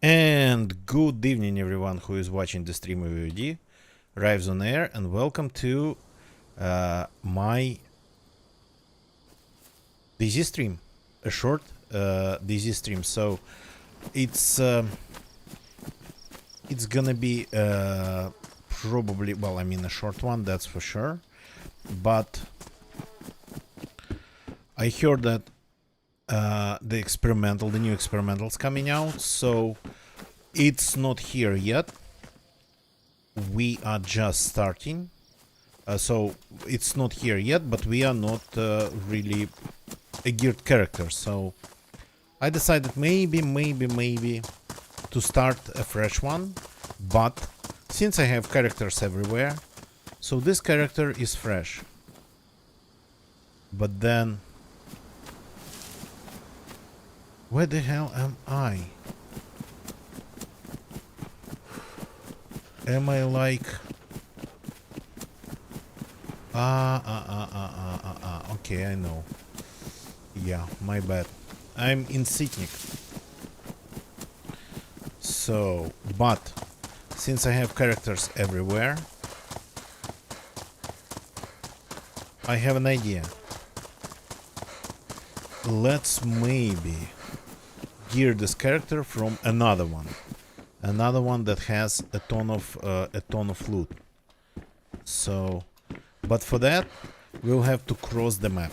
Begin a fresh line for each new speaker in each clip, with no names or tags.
And good evening everyone who is watching the stream of VOD, Rives on Air, and welcome to my DayZ stream, a short DayZ stream. So it's gonna be probably, well, I mean a short one, that's for sure, but I heard that the new experimental's coming out, so it's not here yet. We are just starting, so it's not here yet, but we are not really a geared character, so I decided maybe to start a fresh one. But since I have characters everywhere, so this character is fresh. But then, where the hell am I? Am I like... Okay, I know. Yeah, my bad. I'm in Sitnik. So, but since I have characters everywhere, I have an idea. Let's maybe gear this character from another one that has a ton of loot. So, but for that we'll have to cross the map.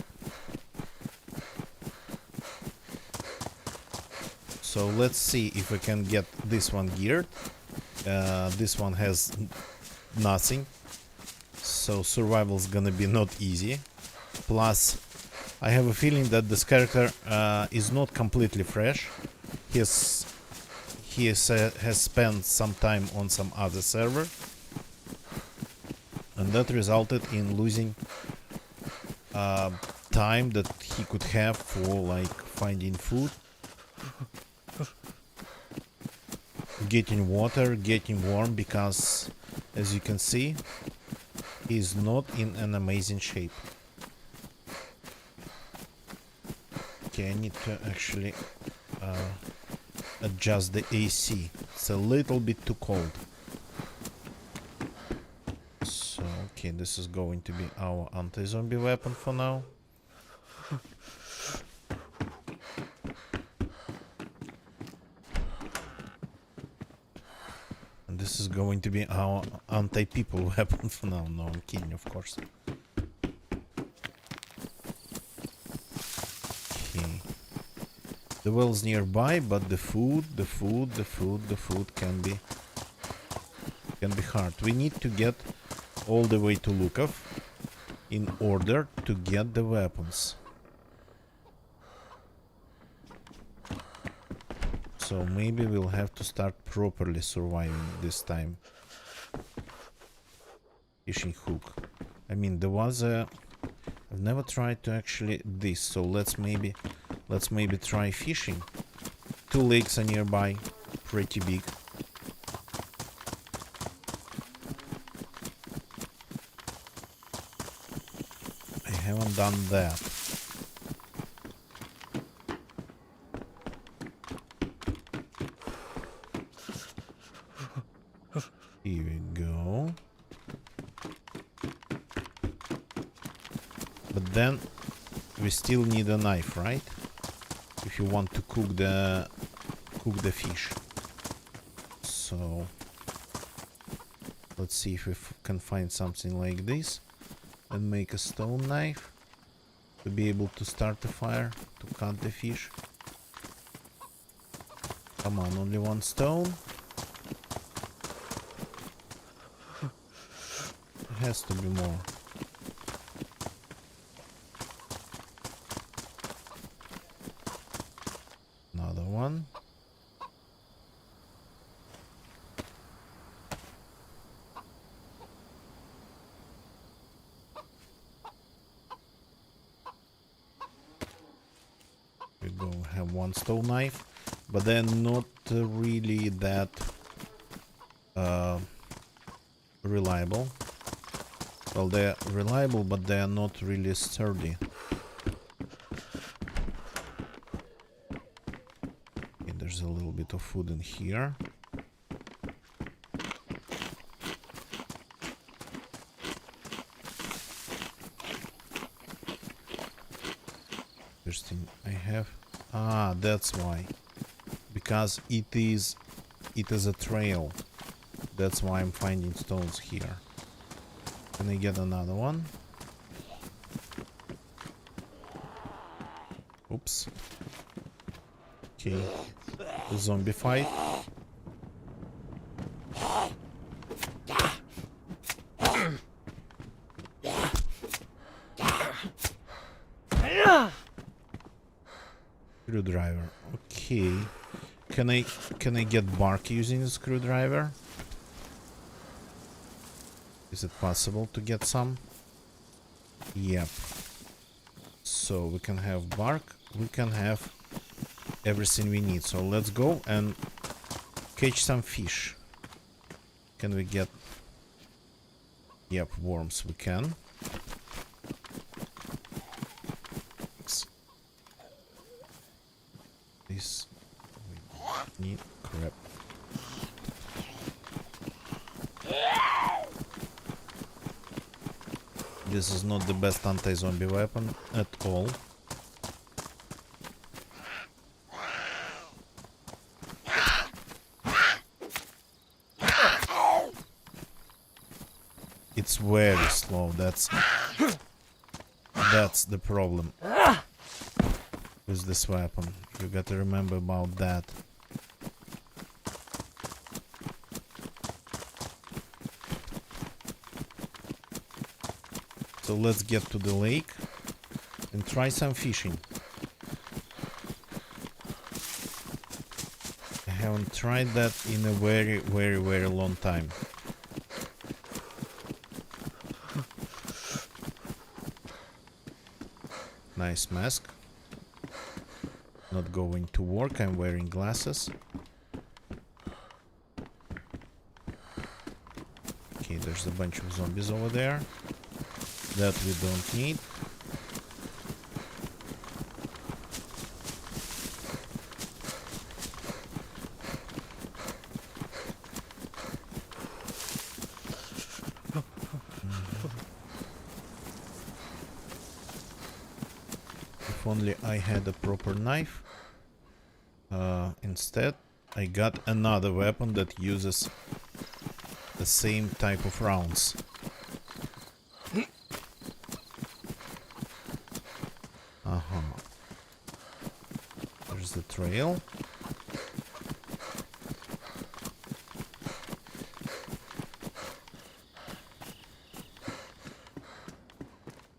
So let's see if we can get this one geared. This one has nothing, so survival's gonna be not easy. Plus, I have a feeling that this character is not completely fresh. He has spent some time on some other server, and that resulted in losing time that he could have for like finding food, getting water, getting warm, because as you can see, he's not in an amazing shape. Okay, I need to actually adjust the AC. It's a little bit too cold. So, okay, this is going to be our anti-zombie weapon for now. And this is going to be our anti-people weapon for now. No, I'm kidding, of course. The well's nearby, but the food can be hard. We need to get all the way to Lukov in order to get the weapons. So maybe we'll have to start properly surviving this time. Fishing hook. I mean, there was a... I've never tried to actually this, so let's maybe try fishing. 2 lakes are nearby, pretty big. I haven't done that. Here we go. But then we still need a knife, right? If you want to cook the fish. So let's see if we can find something like this and make a stone knife to be able to start the fire, to cut the fish. Come on, only 1 stone. There has to be more. Another one. We go have 1 stone knife, but they're not really that reliable. Well, they're reliable, but they are not really sturdy. Okay, there's There's a little bit of food in here. First thing I have. Ah, that's why. Because it is a trail. That's why I'm finding stones here. Can I get another one? Oops. Okay. Zombie fight. Screwdriver. Okay. Can I get bark using the screwdriver? Is it possible to get some? Yep. So we can have bark. We can have everything we need. So let's go and catch some fish. Can we get... Yep, worms we can. This we need. Crap. This is not the best anti-zombie weapon at all. It's very slow. That's the problem with this weapon. You gotta remember about that. So let's get to the lake and try some fishing. I haven't tried that in a very, very, very long time. Nice mask. Not going to work, I'm wearing glasses. Okay, there's a bunch of zombies over there that we don't need. If only I had a proper knife. Instead, I got another weapon that uses the same type of rounds. There's the trail.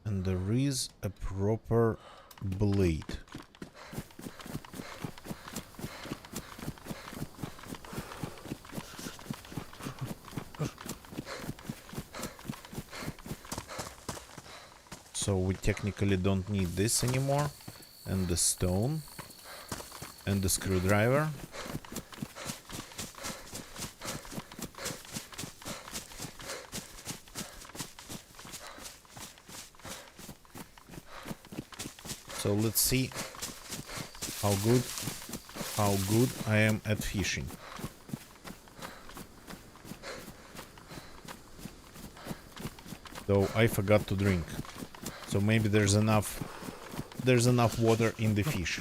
And there is a proper blade. So we technically don't need this anymore. And the stone. And the screwdriver. So let's see how good I am at fishing. Though I forgot to drink. So maybe there's enough water in the fish.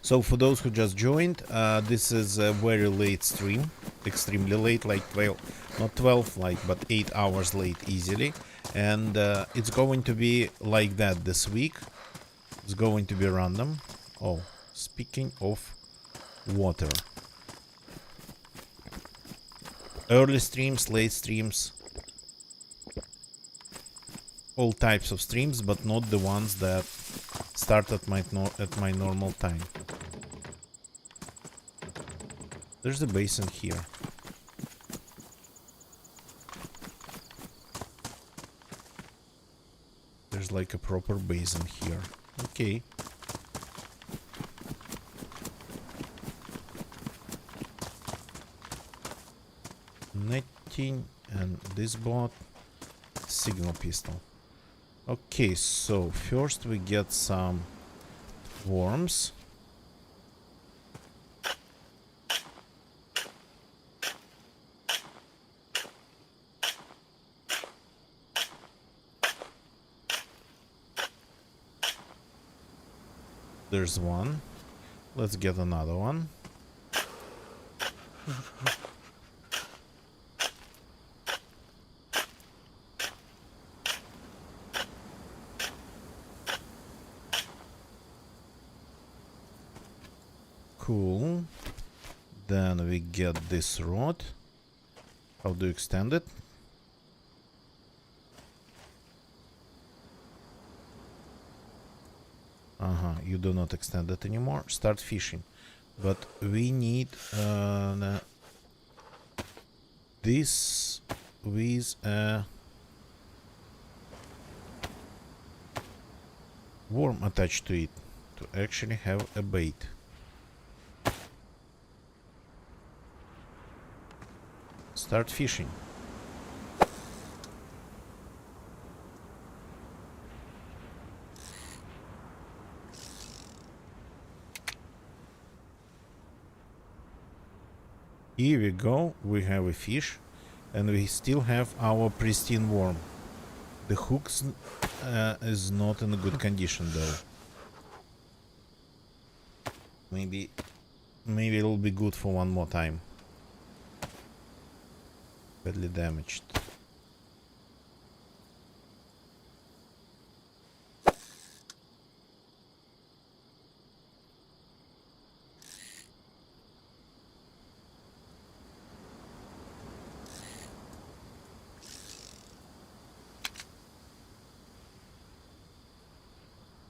So for those who just joined, this is a very late stream, extremely late, like 12, not 12, like, but 8 hours late easily. And it's going to be like that this week. It's going to be random. Oh, speaking of water. Early streams, late streams. All types of streams, but not the ones that start at my normal time. There's a basin here. There's like a proper basin here. Okay. Netting and this bot. Signal pistol. Okay, so first we get some worms. There's one. Let's get another one. Cool. Then we get this rod. How do you extend it? You do not extend it anymore. Start fishing. But we need this with a worm attached to it to actually have a bait. Start fishing. Here we go, we have a fish, and we still have our pristine worm. The hooks is not in a good condition though. Maybe it'll be good for one more time. Badly damaged.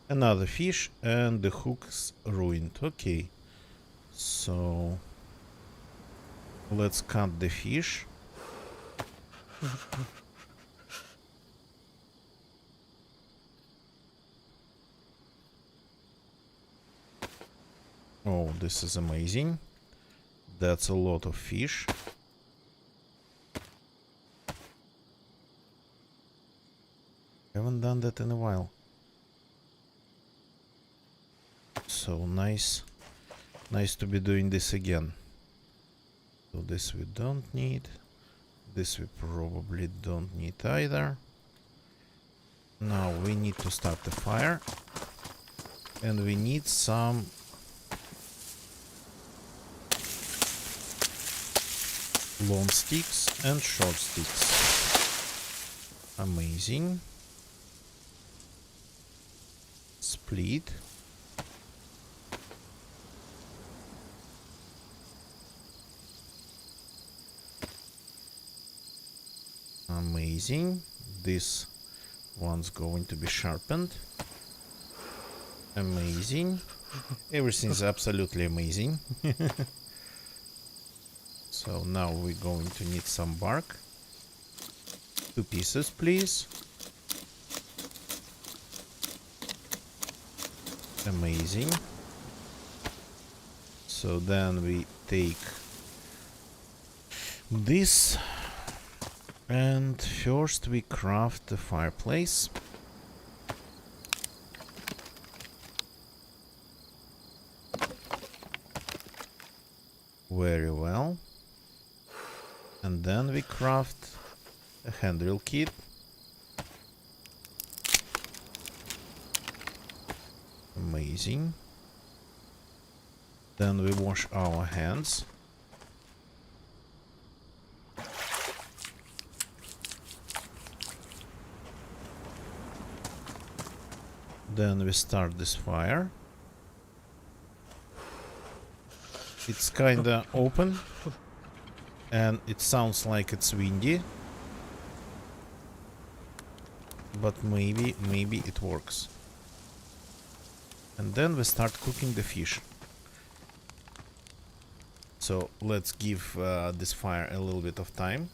Another fish, and the hook's ruined. Okay, so let's cut the fish. Oh, this is amazing. That's a lot of fish. Haven't done that in a while. So nice to be doing this again. So this we don't need. This we probably don't need either. Now we need to start the fire. And we need some long sticks and short sticks. Amazing. Split. Amazing. This one's going to be sharpened. Amazing. Everything's absolutely amazing. So now we're going to need some bark. 2 pieces, please. Amazing. So then we take this. And first we craft the fireplace. Very well. And then we craft a handrail kit. Amazing. Then we wash our hands. Then we start this fire. It's kinda open and it sounds like it's windy, but maybe it works. And then we start cooking the fish. So let's give this fire a little bit of time.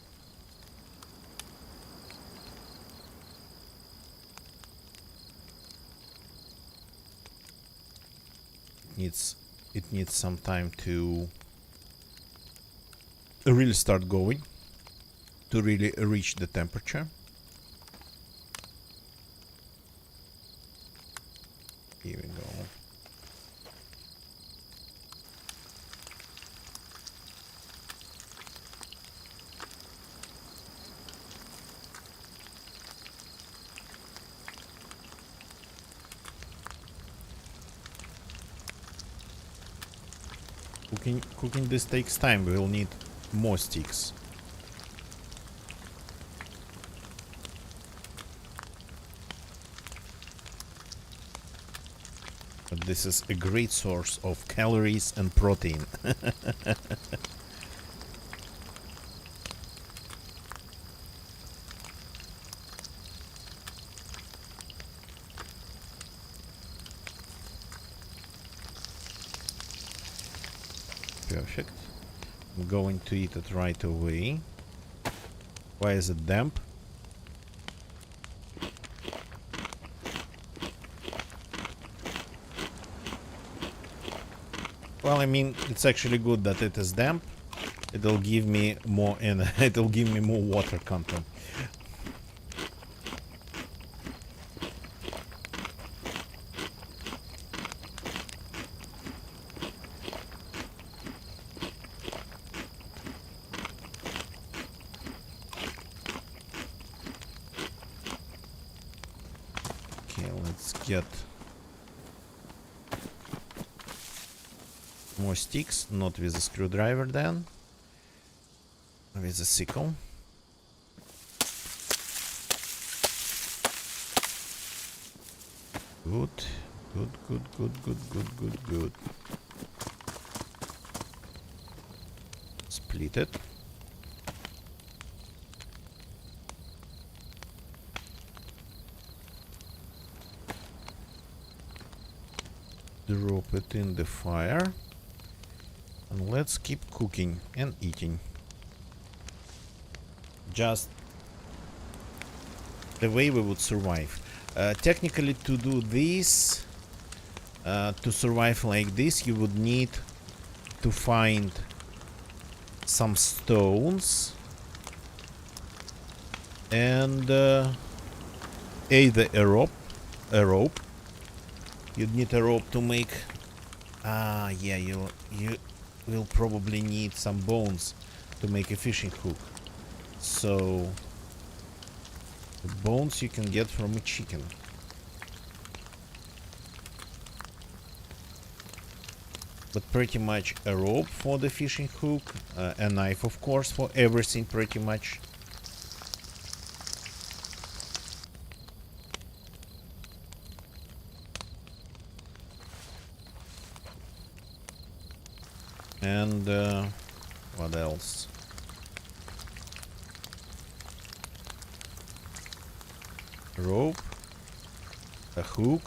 It needs some time to really start going, to really reach the temperature. Here we go. Cooking this takes time. We'll need more sticks. But this is a great source of calories and protein. Perfect. I'm going to eat it right away. Why is it damp? Well, I mean, it's actually good that it is damp. It'll give me more it'll give me more water content. Okay, let's get more sticks, not with a screwdriver then, with a sickle. Good, good, good, good, good, good, good, good. Split it. Drop it in the fire. And let's keep cooking and eating. Just the way we would survive. Technically, to do this, to survive like this, you would need to find some stones and either a rope. You'd need a rope to make. Yeah, you will probably need some bones to make a fishing hook. So the bones you can get from a chicken. But pretty much a rope for the fishing hook, a knife of course for everything pretty much. And what else? Rope, a hook,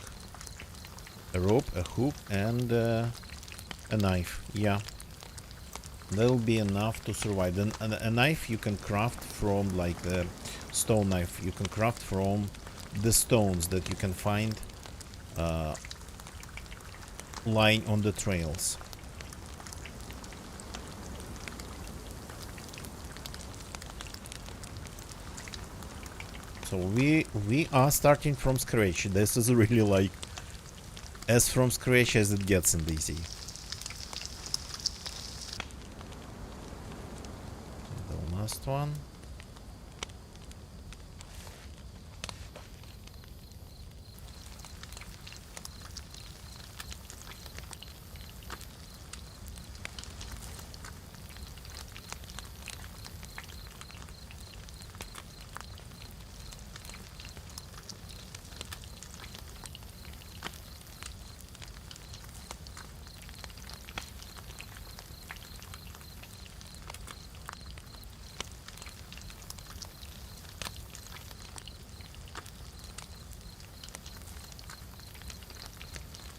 a rope, a hook, and a knife. Yeah, that'll be enough to survive. Then a knife you can craft from, like the stone knife, you can craft from the stones that you can find lying on the trails. So we are starting from scratch. This is really like as from scratch as it gets in DayZ. The last one.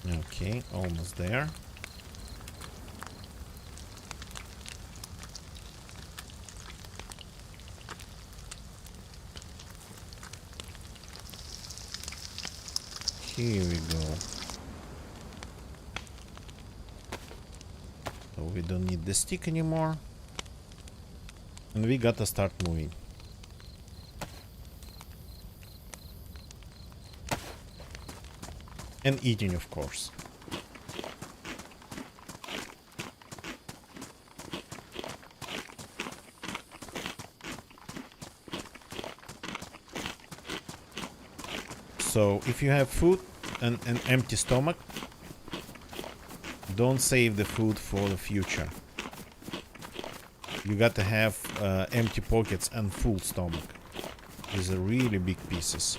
Okay, almost there. Here we go. So we don't need the stick anymore. And we gotta start moving. And eating, of course. So if you have food and an empty stomach, don't save the food for the future. You gotta have empty pockets and full stomach. These are really big pieces.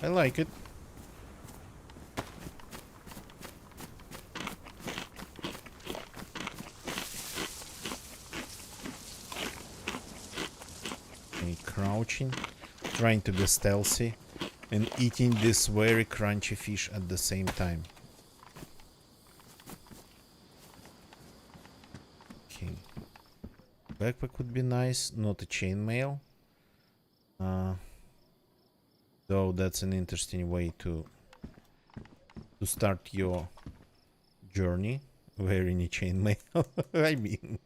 I like it. Okay, crouching, trying to be stealthy, and eating this very crunchy fish at the same time. Okay. Backpack would be nice, not a chainmail. Though that's an interesting way to start your journey, wearing a chainmail. I mean,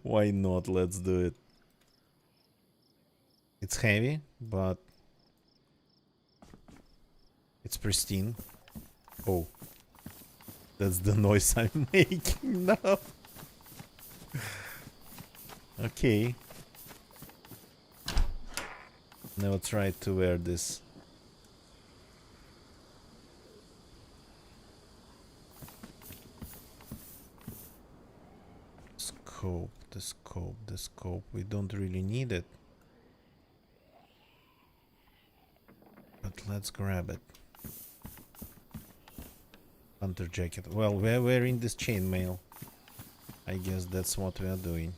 why not? Let's do it. It's heavy, but it's pristine. Oh, that's the noise I'm making now. Okay. Never tried to wear this. The scope. We don't really need it. But let's grab it. Hunter jacket. Well, we're wearing this chainmail. I guess that's what we are doing.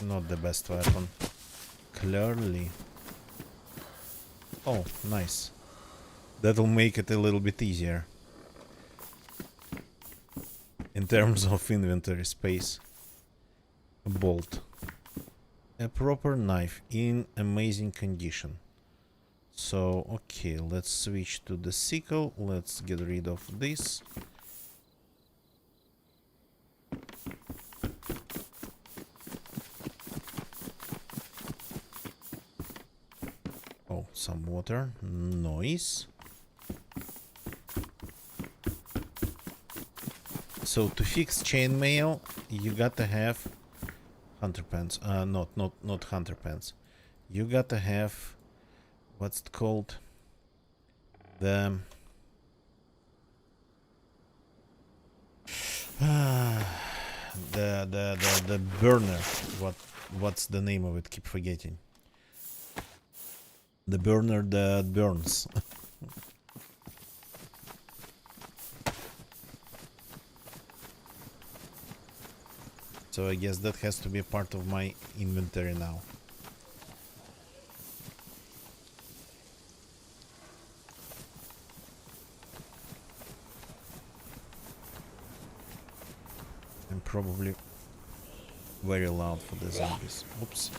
Not the best weapon. Clearly. Oh, nice. That'll make it a little bit easier in terms of inventory space. A bolt. A proper knife in amazing condition. So, okay, let's switch to the sickle. Let's get rid of this. Oh, some water. Noise. So to fix chainmail, you gotta have hunter pants. Not hunter pants. You gotta have what's it called? The the burner. What's the name of it? Keep forgetting. The burner that burns. So I guess that has to be a part of my inventory now. I'm probably very loud for the zombies. Oops.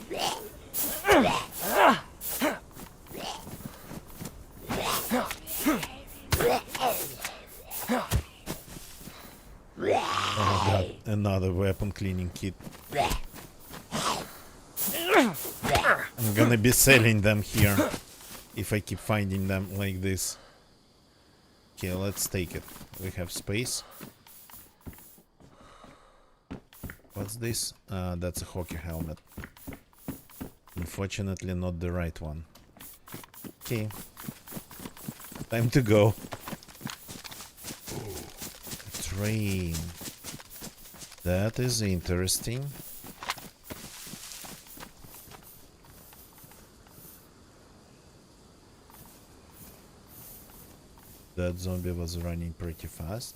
Oh god, another weapon cleaning kit. I'm gonna be selling them here if I keep finding them like this. Okay, let's take it. We have space. What's this? That's a hockey helmet. Unfortunately, not the right one. Okay. Time to go. A train. That is interesting. That zombie was running pretty fast.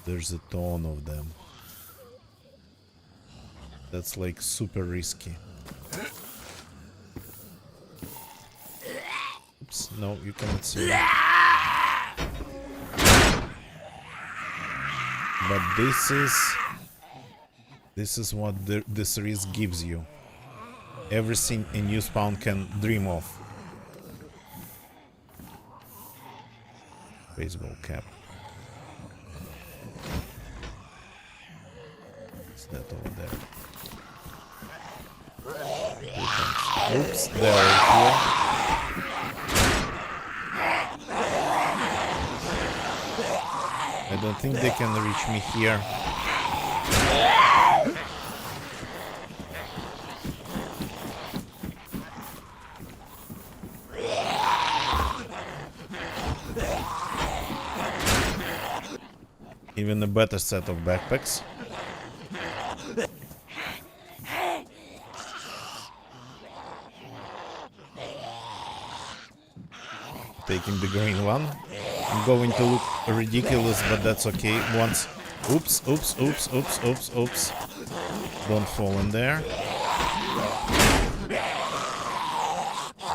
There's a ton of them. That's like super risky. Oops, no, you cannot see me. But this is what this risk gives you. Everything a new spawn can dream of. Baseball cap. What's that over there? They're here. I don't think they can reach me here. Even a better set of backpacks. Taking the green one. I'm going to look ridiculous, but that's okay. Once... Oops, oops, oops, oops, oops, oops. Don't fall in there.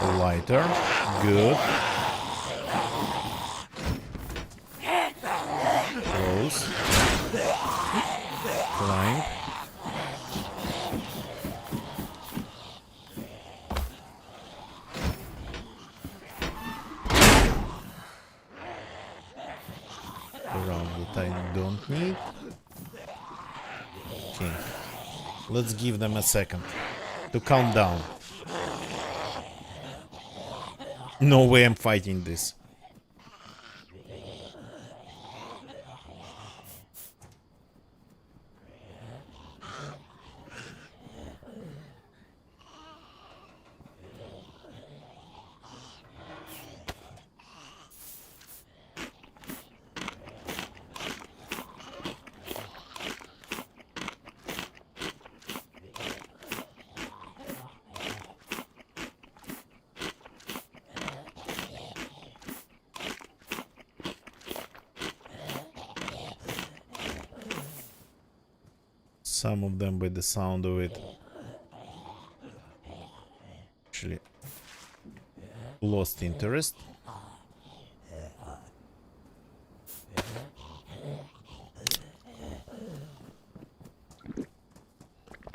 A lighter. Good. Close. Climb. Around that I don't need. Okay. Let's give them a second to calm down. No way I'm fighting this. Some of them, by the sound of it, actually lost interest.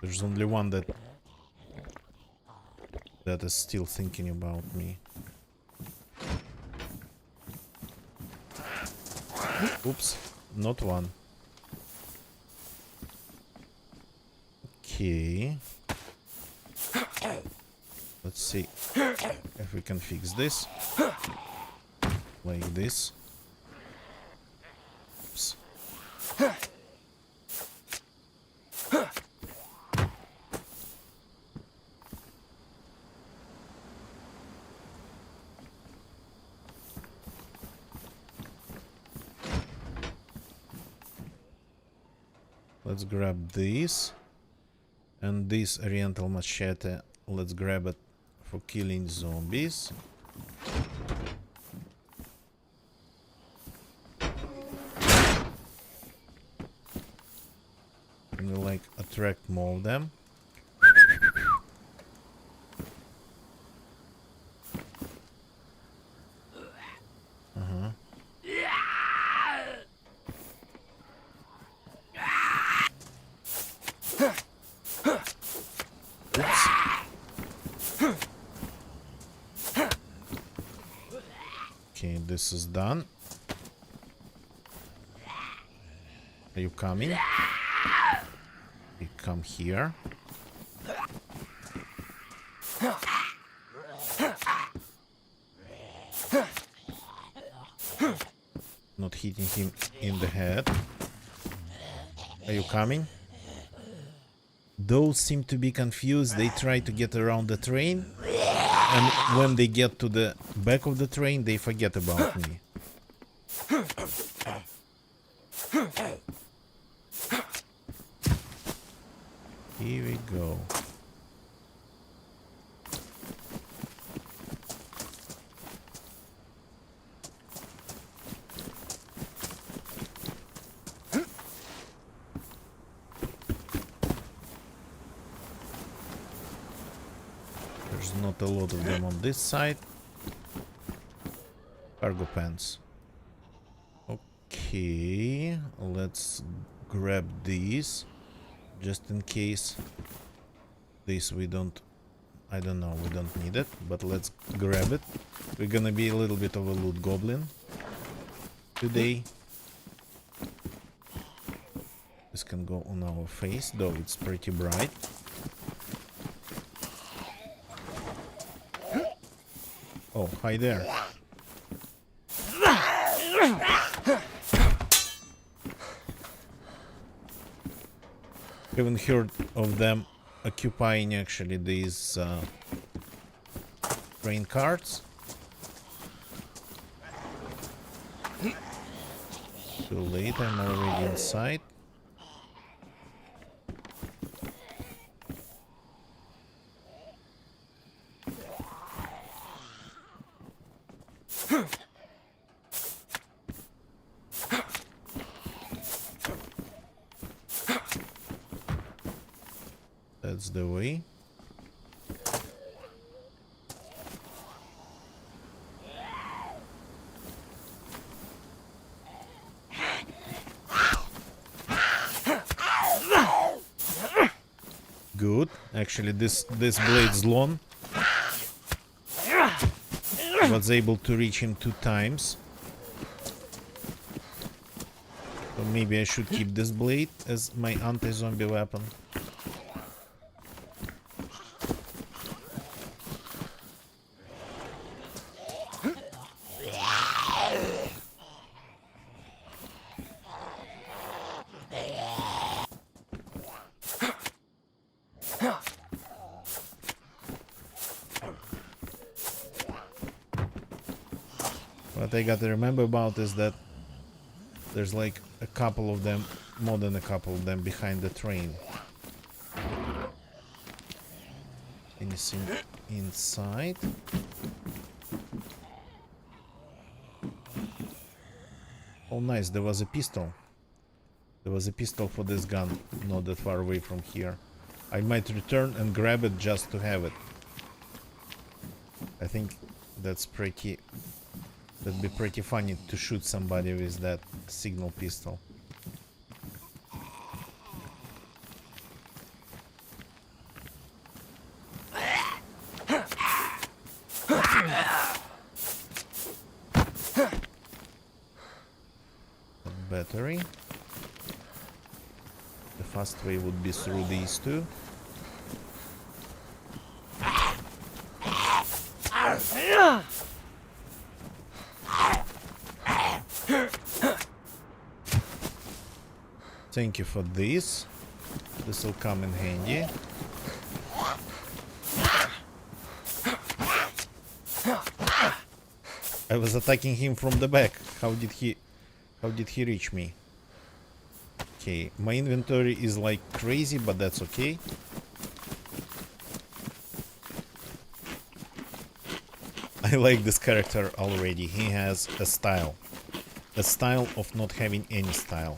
There's only one that is still thinking about me. Oops, not one. Okay. Let's see if we can fix this. Like this. Oops. Let's grab this. And this oriental machete, let's grab it for killing zombies. And we like attract more of them. Okay, this is done. Are you coming? You come here. Not hitting him in the head. Are you coming? Those seem to be confused. They try to get around the train. And when they get to the back of the train, they forget about me. Here we go. There's not a lot of them on this side. Cargo pants. Okay, let's grab these. Just in case. This we don't... I don't know, we don't need it. But let's grab it. We're gonna be a little bit of a loot goblin today. This can go on our face, though it's pretty bright. Oh, hi there. Haven't heard of them occupying actually these train carts. Too late, I'm already inside. That's the way. Good. Actually, this blade's long. Was able to reach him 2 times. So maybe I should keep this blade as my anti-zombie weapon. What I gotta remember about is that there's like a couple of them, more than a couple of them behind the train. Anything inside? Oh nice, there was a pistol. There was a pistol for this gun, not that far away from here. I might return and grab it just to have it. I think that's pretty... That'd be pretty funny to shoot somebody with that signal pistol. Battery. The fast way would be through these two. Thank you for this. This will come in handy. I was attacking him from the back. How did he reach me? Okay, my inventory is like crazy, but that's okay. I like this character already. He has a style. A style of not having any style.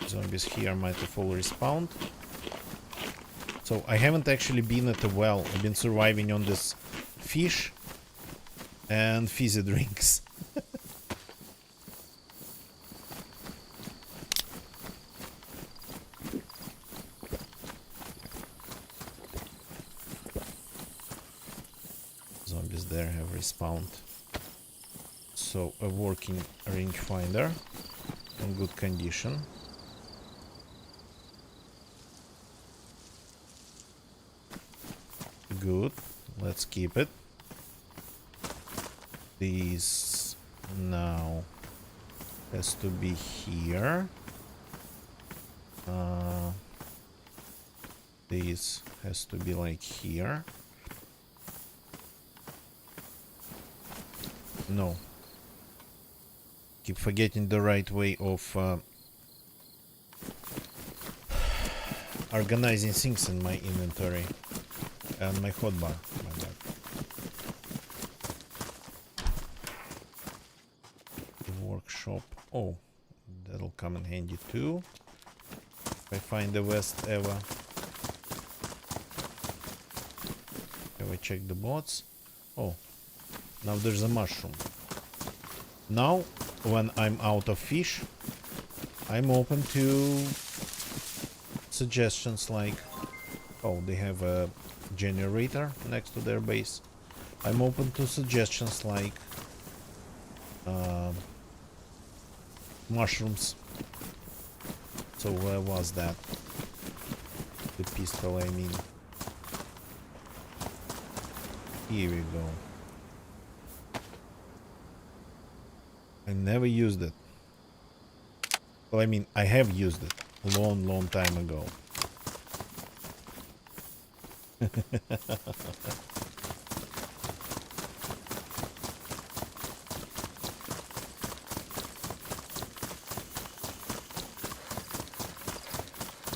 Zombies here might have all respawned. So I haven't actually been at a well. I've been surviving on this fish and fizzy drinks. Zombies there have respawned. So a working rangefinder in good condition. Good, let's keep it. This now has to be here. This has to be like here. No. Keep forgetting the right way of organizing things in my inventory. And my hotbar. My bad. The workshop. Oh, that'll come in handy too. If I find the West ever. Have I checked the bots? Oh, now there's a mushroom. Now, when I'm out of fish, I'm open to suggestions like, oh, they have a generator next to their base. I'm open to suggestions like mushrooms. So where was that? The pistol, I mean. Here we go. I never used it. Well, I mean, I have used it a long time ago.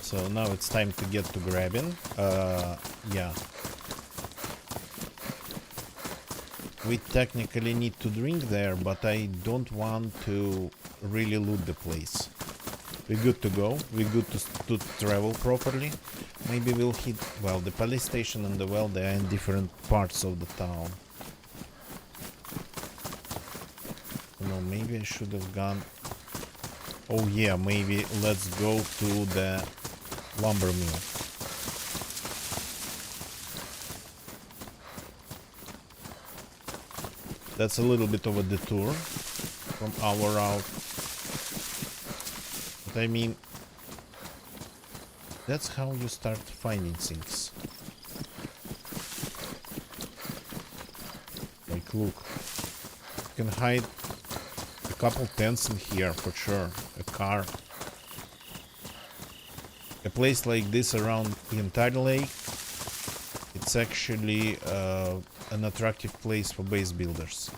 So now it's time to get to grabbing. Yeah. We technically need to drink there, but I don't want to really loot the place. We're good to go. We're good to travel properly. Maybe we'll hit... Well, the police station and the well, they are in different parts of the town. No, maybe I should have gone... Oh yeah, maybe let's go to the lumber mill. That's a little bit of a detour from our route. But I mean, that's how you start finding things. Like, look, you can hide a couple tents in here for sure. A car. A place like this around the entire lake, it's actually an attractive place for base builders.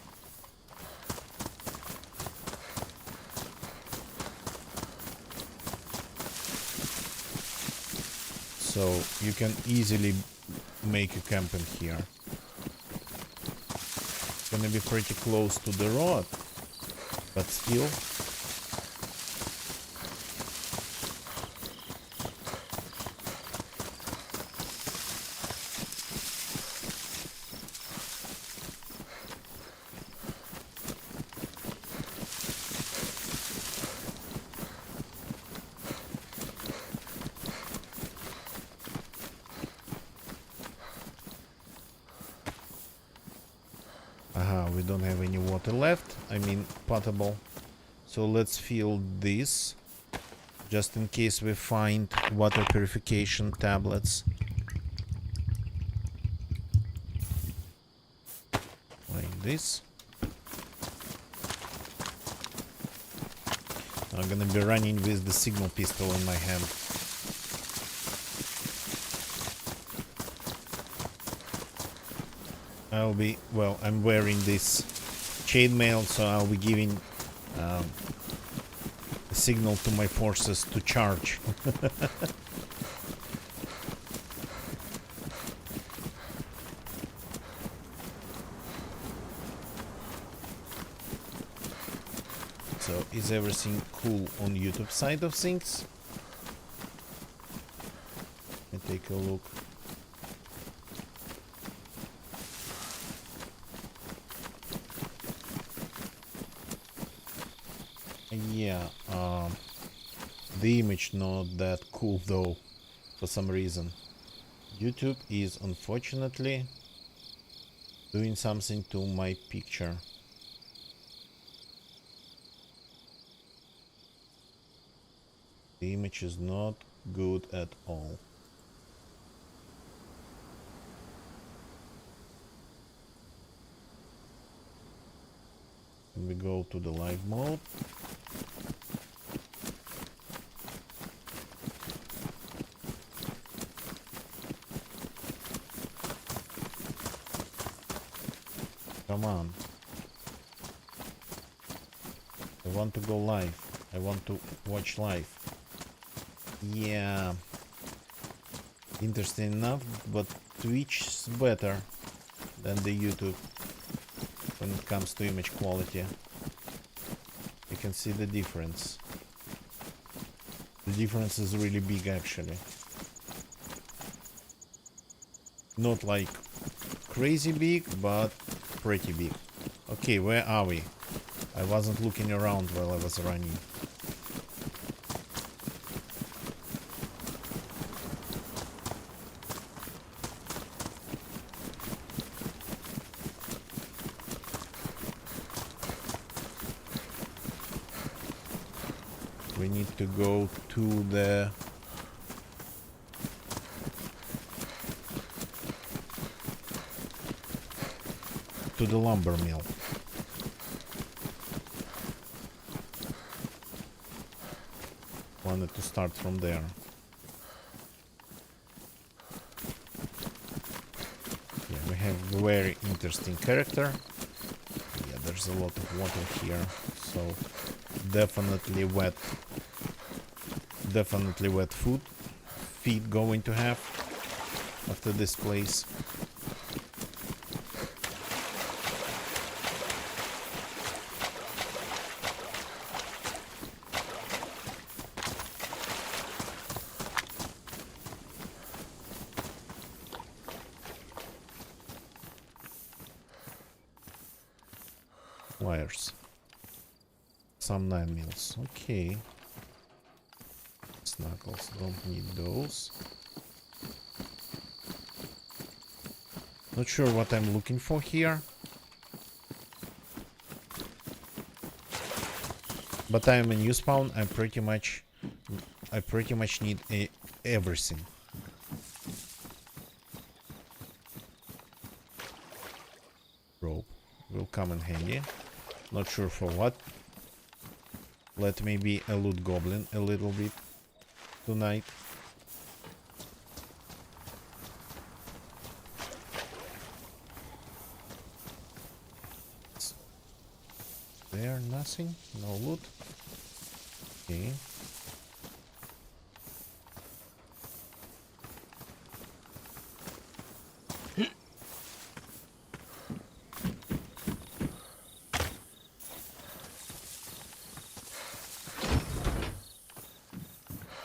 So you can easily make a camp in here. It's gonna be pretty close to the road, but still. We don't have any water left, I mean potable. So let's fill this, just in case we find water purification tablets. Like this. I'm gonna be running with the signal pistol in my hand. I'll be, well, I'm wearing this chainmail, so I'll be giving a signal to my forces to charge. So, is everything cool on YouTube side of things? Let me take a look. Yeah, the image not that cool though, for some reason. YouTube is unfortunately doing something to my picture. The image is not good at all. We go to the live mode. Come on. I want to go live. I want to watch live. Yeah. Interesting enough, but Twitch is better than the YouTube when it comes to image quality. You can see the difference. The difference is really big actually. Not like crazy big, but pretty big. Okay, where are we? I wasn't looking around while I was running. We need to go to the... to the lumber mill. Wanted to start from there. Yeah, we have a very interesting character. Yeah, there's a lot of water here, so definitely wet food feet going to have after this place. Wires. Some 9 mils. Okay. Knuckles, don't need those. Not sure what I'm looking for here. But I'm a new spawn. I pretty much need everything. Rope will come in handy. Not sure for what. Let me be a loot goblin a little bit tonight. There, nothing, no loot. Okay.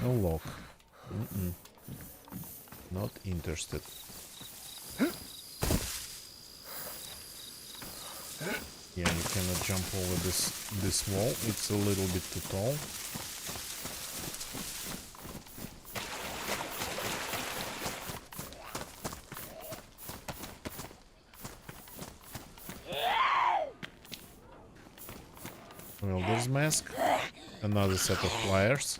No lock. Not interested. Yeah, you cannot jump over this wall. It's a little bit too tall. Well, there's mask. Another set of pliers.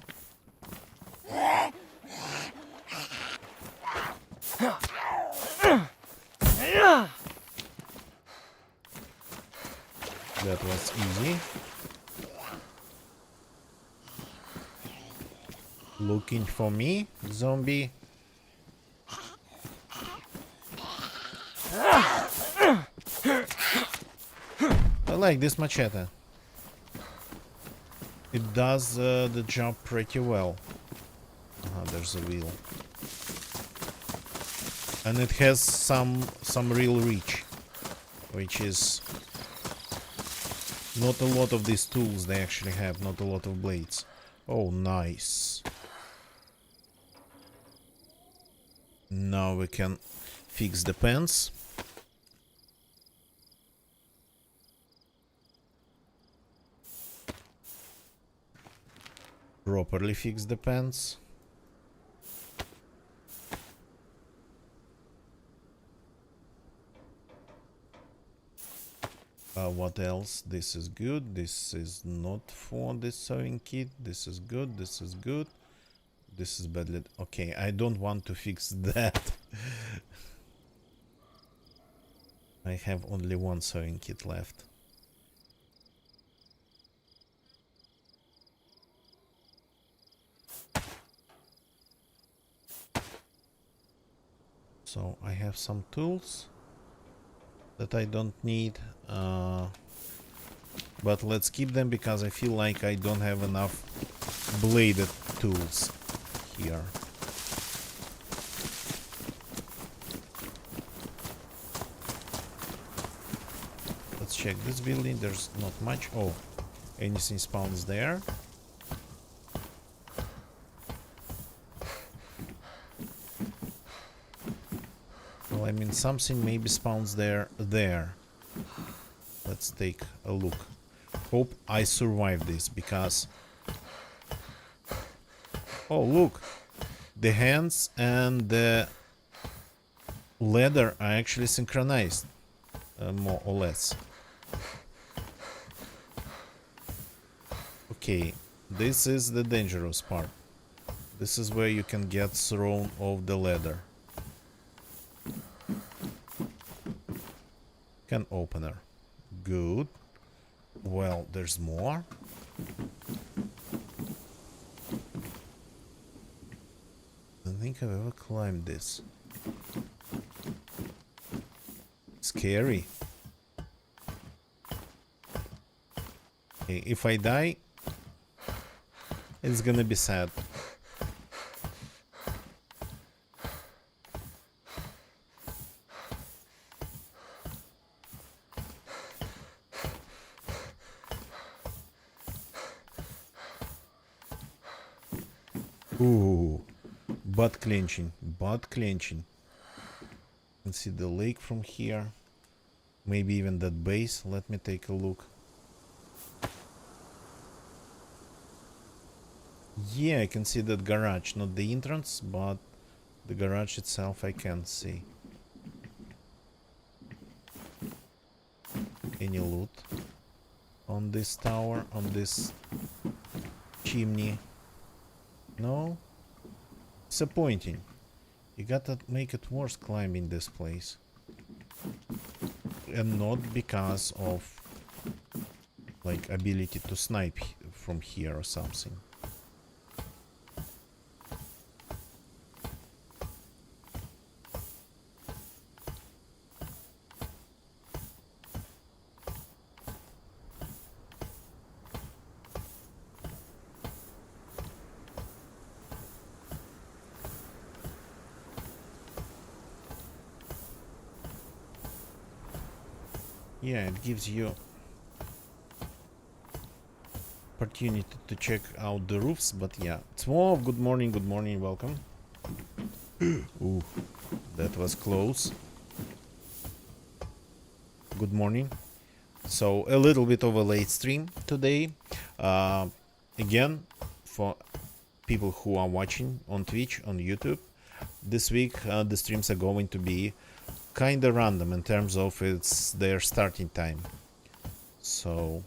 That was easy. Looking for me, zombie. I like this machete. It does the job pretty well. There's a wheel. And it has some real reach, which is not a lot of these tools they actually have, not a lot of blades. Oh, nice. Now we can fix the pants. Properly fix the pants. What else? This is good. This is not for the sewing kit. This is good. This is good. This is badly... Okay, I don't want to fix that. I have only one sewing kit left. So I have some tools that I don't need, but let's keep them because I feel like I don't have enough bladed tools here. Let's check this building. There's not much. Oh, anything spawns there. Well, I mean, something maybe spawns there. Let's take a look. Hope I survive this because... Oh, look! The hands and the leather are actually synchronized, more or less. Okay, This is the dangerous part. This is where you can get thrown off the ladder. Can opener. Good. Well, there's more. I don't think I've ever climbed this. Scary. Okay, if I die, it's gonna be sad. Ooh, butt clenching, butt clenching. You can see the lake from here. Maybe even that base. Let me take a look. Yeah, I can see that garage, not the entrance, but the garage itself I can see. Any loot on this tower, on this chimney? No? Disappointing. You gotta make it worse climbing this place. And not because of like ability to snipe from here or something. Yeah, it gives you opportunity to check out the roofs, but yeah. Small, good morning, welcome. Ooh, that was close. Good morning. So, a little bit of a late stream today. Again, for people who are watching on Twitch, on YouTube, this week the streams are going to be kinda random in terms of their starting time. So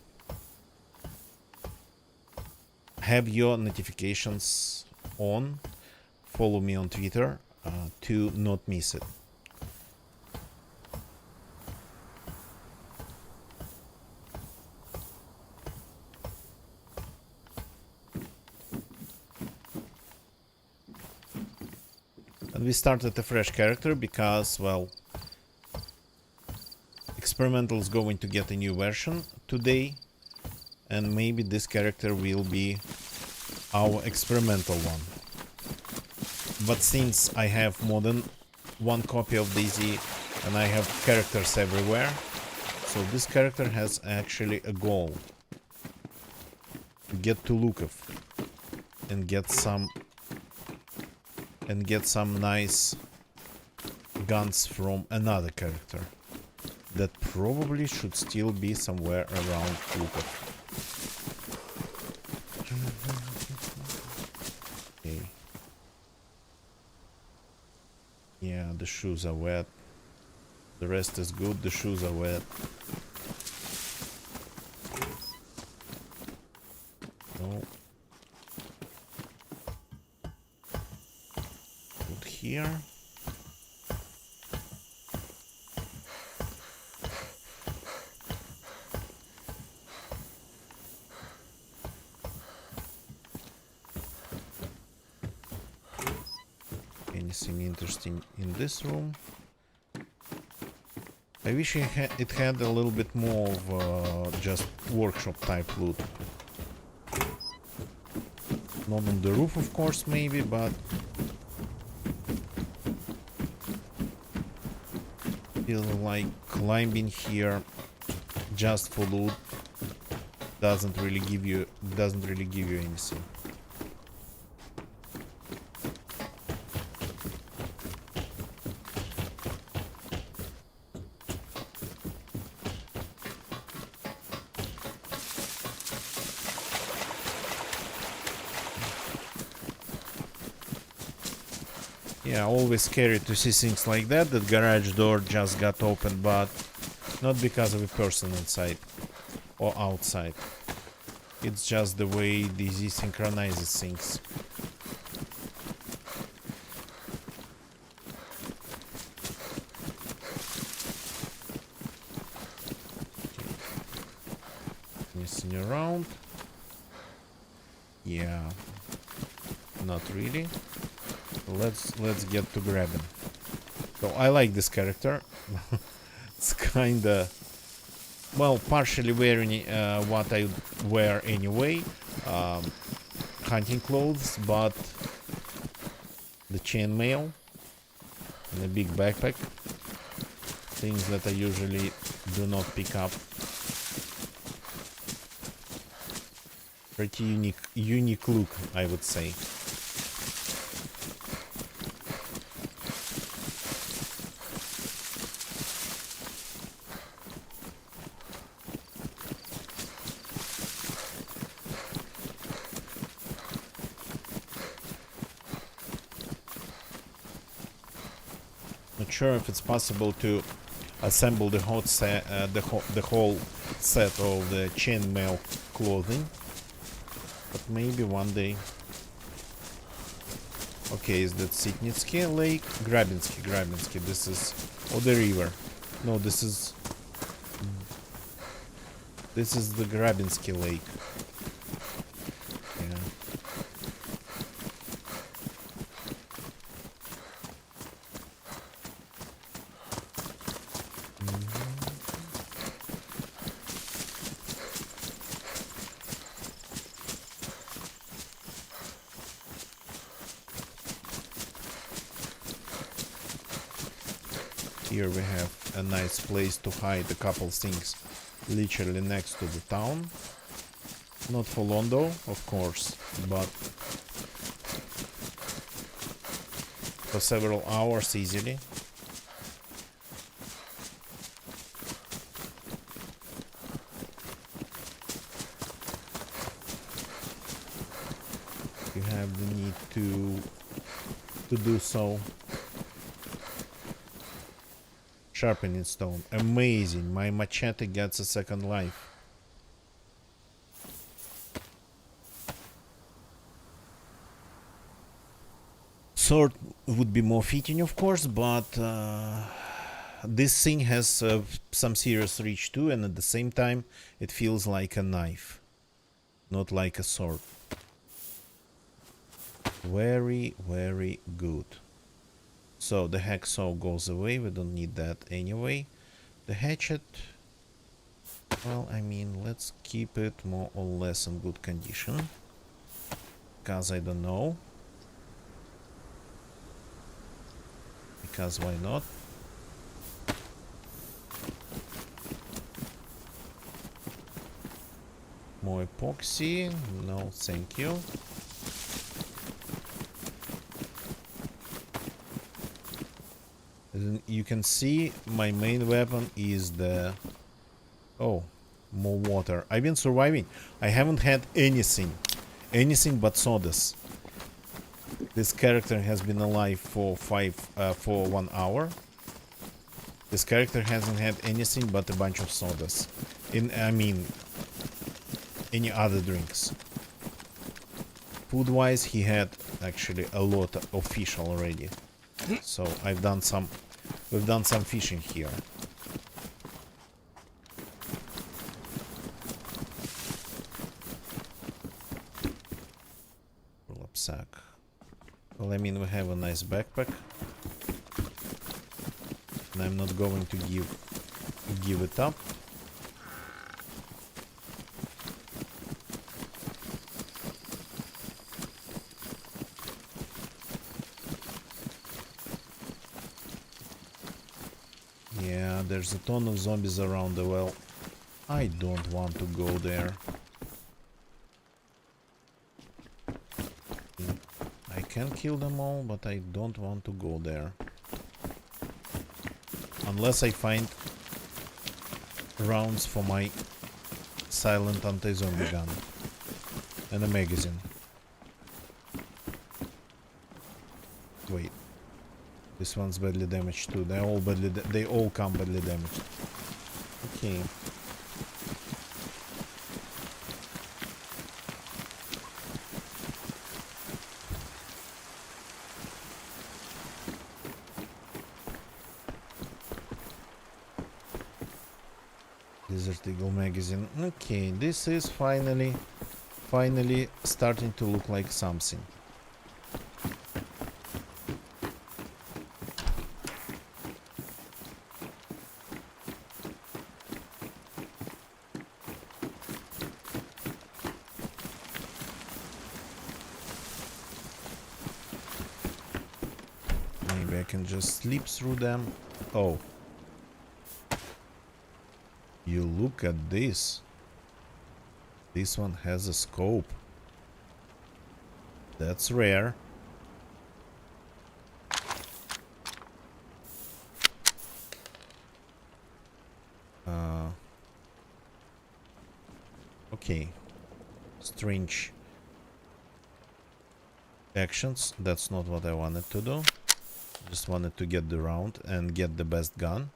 have your notifications on, follow me on Twitter to not miss it. And we started a fresh character because, well, Experimental is going to get a new version today, and maybe this character will be our experimental one. But since I have more than one copy of DayZ and I have characters everywhere, so this character has actually a goal to get to Lukov and get some nice guns from another character that probably should still be somewhere around Lukov. Okay. Yeah, the shoes are wet. The rest is good, the shoes are wet. No. Put here. Anything interesting in this room? I wish it had a little bit more of just workshop type loot. Not on the roof, of course, maybe, but feel like climbing here just for loot doesn't really give you anything. Yeah, always scary to see things like that. That garage door just got opened, but not because of a person inside or outside. It's just the way DayZ synchronizes things. Messing around. Yeah. Not really. Let's get to grabbing. So I like this character. It's kinda, well, partially wearing what I wear anyway, hunting clothes, but the chainmail and a big backpack, things that I usually do not pick up. Pretty unique look, I would say. Not sure if it's possible to assemble the whole set, the whole set of the chainmail clothing, but maybe one day. Okay, is that Sitnitsky Lake? Grabinsky. This is, or the river. No, this is the Grabinsky Lake. Yeah. Here we have a nice place to hide a couple things literally next to the town. Not for long though, of course, but for several hours easily. You have the need to do so. Sharpening stone. Amazing. My machete gets a second life. Sword would be more fitting, of course, but this thing has some serious reach too, and at the same time it feels like a knife, not like a sword. Very, very good. So the hacksaw goes away, we don't need that anyway. The hatchet, well, I mean, let's keep it more or less in good condition, because I don't know. Because why not? More epoxy, no thank you. You can see my main weapon is the... Oh, more water. I've been surviving. I haven't had anything but sodas. This character has been alive for 1 hour. This character hasn't had anything but a bunch of sodas. I mean, any other drinks. Food-wise, he had actually a lot of fish already. So we've done some fishing here. Rucksack. Well, I mean, we have a nice backpack, and I'm not going to give it up. Yeah, there's a ton of zombies around the well. I don't want to go there. I can kill them all, but I don't want to go there. Unless I find rounds for my silent anti-zombie gun and a magazine. Wait. This one's badly damaged too. They all come badly damaged. Okay. Desert Eagle magazine. Okay, this is finally starting to look like something. Maybe I can just sleep through them. Oh. You look at this. This one has a scope. That's rare. Okay. Strange actions. That's not what I wanted to do. Just wanted to get the round and get the best gun.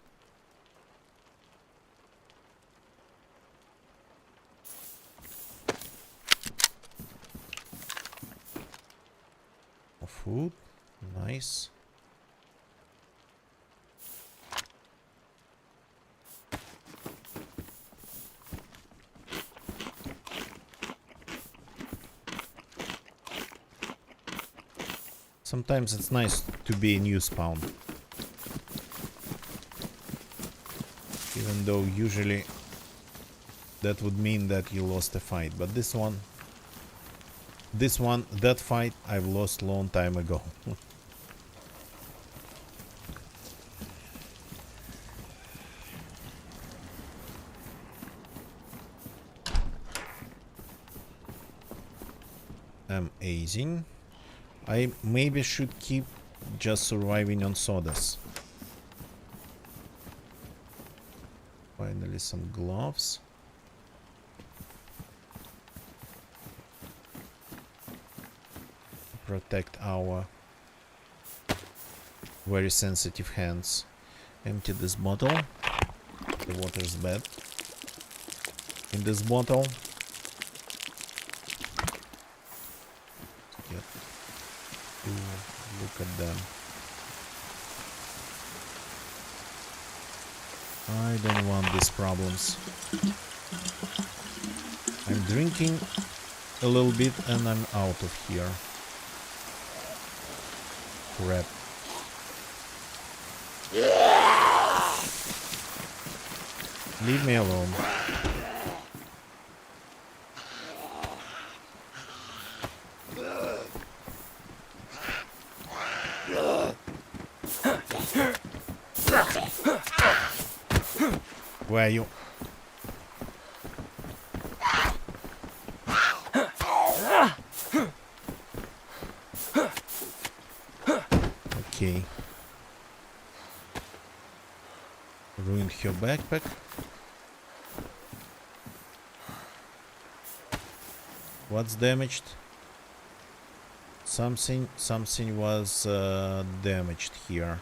Food. Nice. Sometimes it's nice to be a new spawn. Even though usually that would mean that you lost a fight. But this one, that fight I've lost long time ago. Amazing. I maybe should keep just surviving on sodas. Finally some gloves. Protect our very sensitive hands. Empty this bottle. The water's bad. In this bottle. Look at them. I don't want these problems. I'm drinking a little bit and I'm out of here. Crap. Leave me alone. Where are you? Okay. Ruined her backpack. What's damaged? Something was damaged here.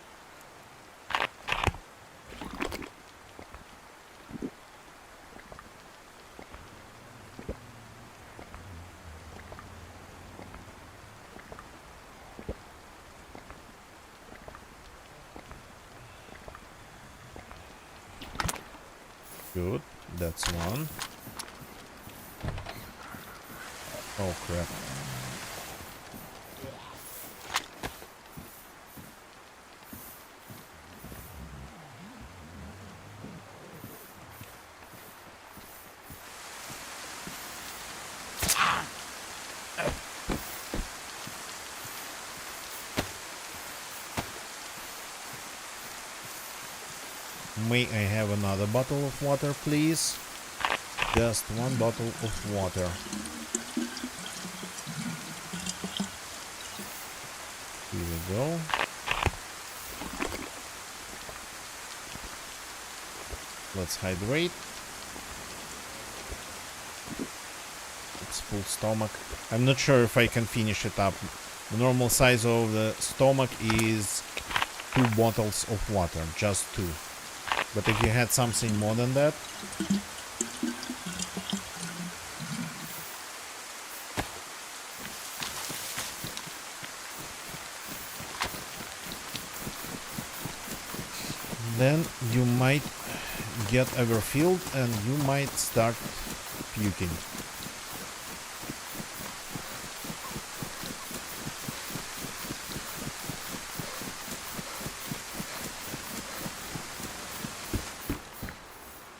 Good, that's one. Oh crap. May I have another bottle of water, please? Just one bottle of water. Here we go. Let's hydrate. It's full stomach. I'm not sure if I can finish it up. The normal size of the stomach is 2 bottles of water, just 2. But if you had something more than that, then you might get overfilled and you might start puking.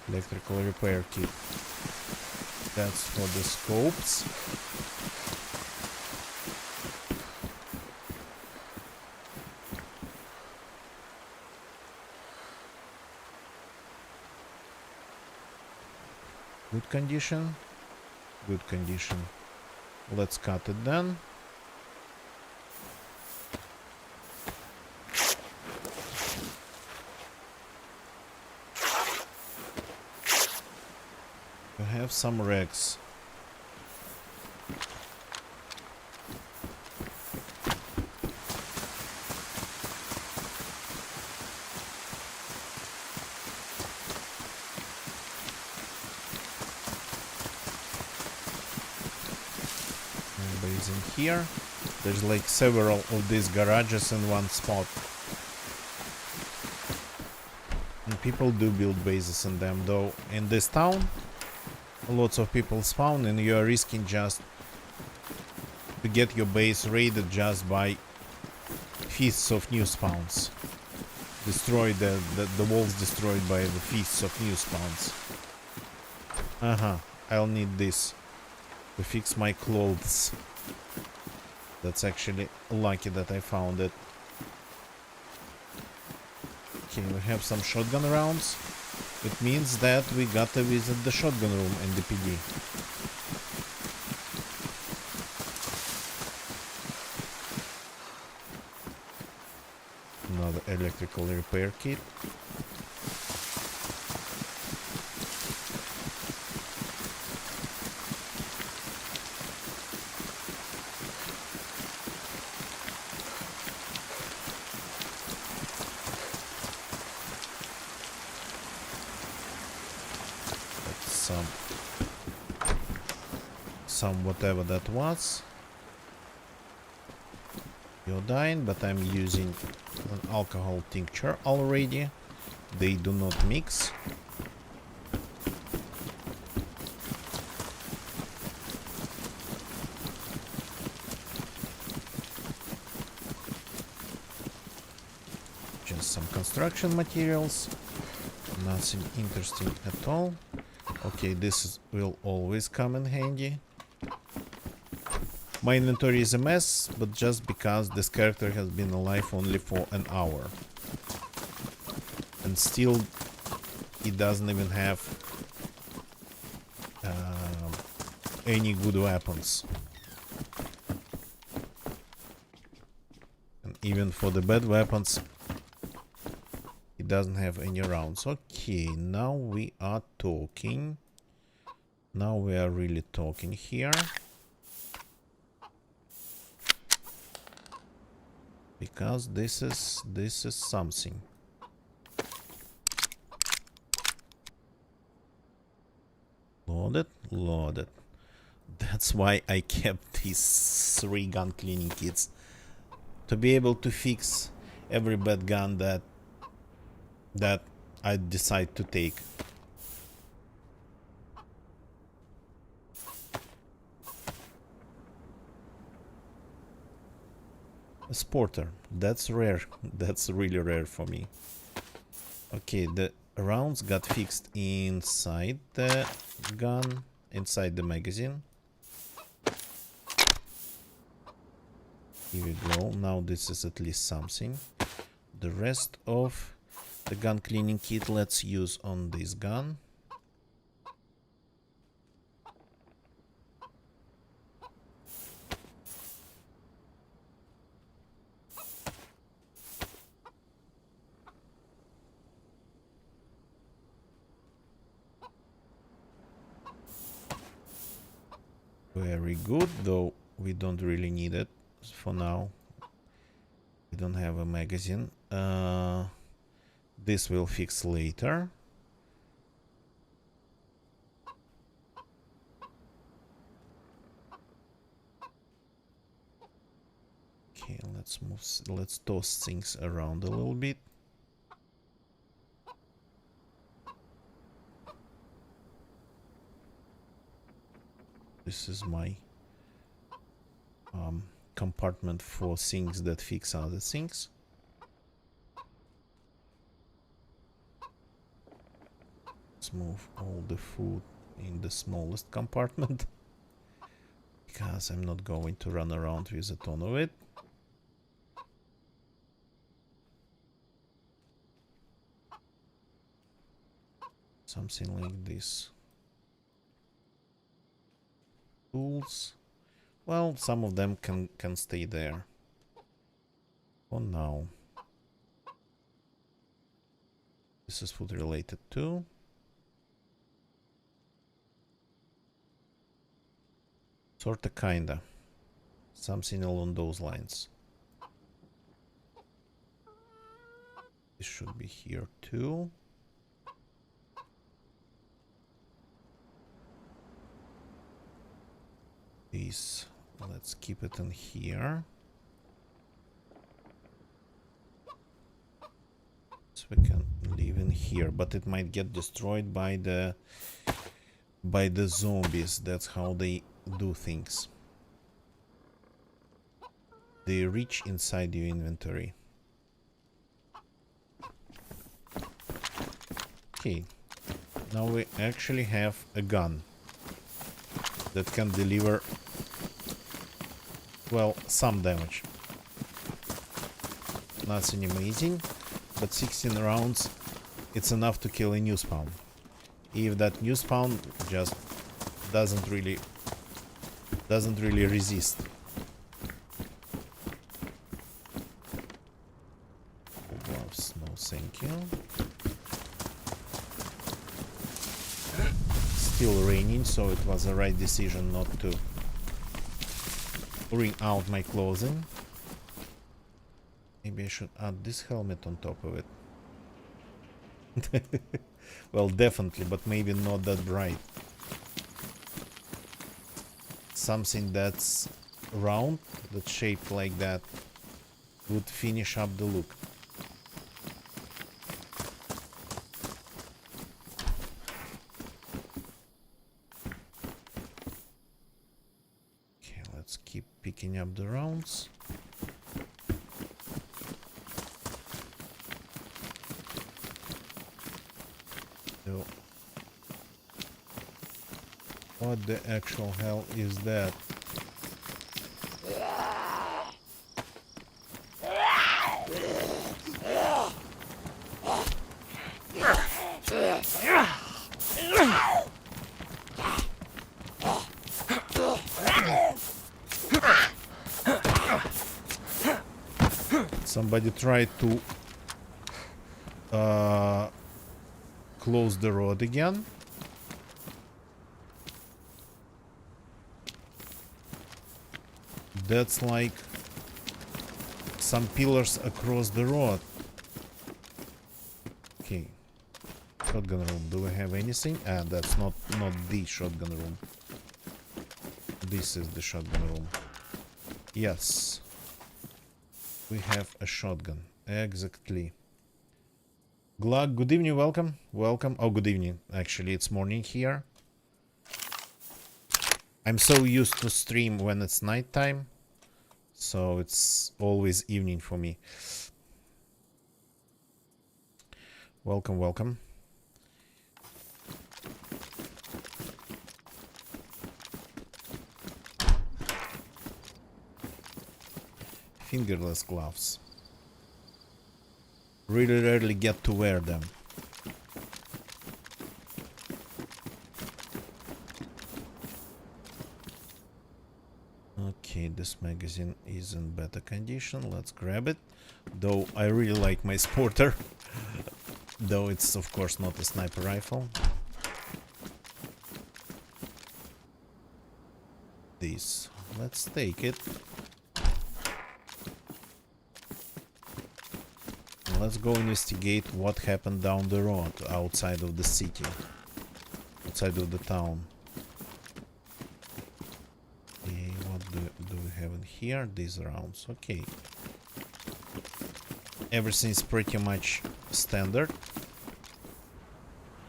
Electrical repair kit. That's for the scopes. Good condition. Good condition. Let's cut it then. We have some rags. Nobody's in here. There's like several of these garages in one spot. And people do build bases in them, though in this town lots of people spawn and you are risking just to get your base raided just by feasts of new spawns. Destroyed the walls destroyed by the feasts of new spawns. I'll need this to fix my clothes. That's actually lucky that I found it. Okay, we have some shotgun rounds. It means that we gotta visit the shotgun room in the PD. Another electrical repair kit. Some whatever that was. Iodine, but I'm using an alcohol tincture already. They do not mix. Just some construction materials. Nothing interesting at all. Okay, this will always come in handy. My inventory is a mess, but just because this character has been alive only for an hour. And still, he doesn't even have any good weapons. And even for the bad weapons, he doesn't have any rounds. Okay, now we are talking. Now we are really talking here. Because this is something. Loaded, loaded. That's why I kept these 3 gun cleaning kits. To be able to fix every bad gun that I decide to take. A sporter. That's rare. That's really rare for me. Okay, the rounds got fixed inside the gun, inside the magazine. Here we go. Now this is at least something. The rest of the gun cleaning kit let's use on this gun. Very good, though we don't really need it for now. We don't have a magazine. This will fix later. Okay, let's toss things around a little bit. This is my compartment for things that fix other things. Let's move all the food in the smallest compartment because I'm not going to run around with a ton of it. Something like this. Tools. Well, some of them can stay there for now. This is food related too. Sorta kinda. Something along those lines. This should be here too. This, let's keep it in here. So we can leave in here, but it might get destroyed by the zombies. That's how they do things. They reach inside your inventory. Okay, now we actually have a gun that can deliver, well, some damage. Nothing amazing, but 16 rounds, it's enough to kill a new spawn. If that new spawn just doesn't really resist. Gloves, no thank you. Still raining, so it was the right decision not to wring out my clothing. Maybe I should add this helmet on top of it. Well, definitely, but maybe not that bright. Something that's round, that's shaped like that, would finish up the look. Okay, let's keep picking up the rounds. So, what the actual hell is that? Somebody tried to close the road again. That's like some pillars across the road. Okay. Shotgun room. Do we have anything? Ah, that's not the shotgun room. This is the shotgun room. Yes. We have a shotgun. Exactly. Glug, good evening, welcome. Welcome. Oh, good evening. Actually, it's morning here. I'm so used to stream when it's nighttime, so it's always evening for me. Welcome, welcome. Fingerless gloves. Really rarely get to wear them. Okay, this magazine is in better condition. Let's grab it. Though I really like my sporter. Though it's of course not a sniper rifle. This. Let's take it. Let's go investigate what happened down the road, outside of the city, outside of the town. Okay, what do we have in here? These rounds, okay. Everything's pretty much standard.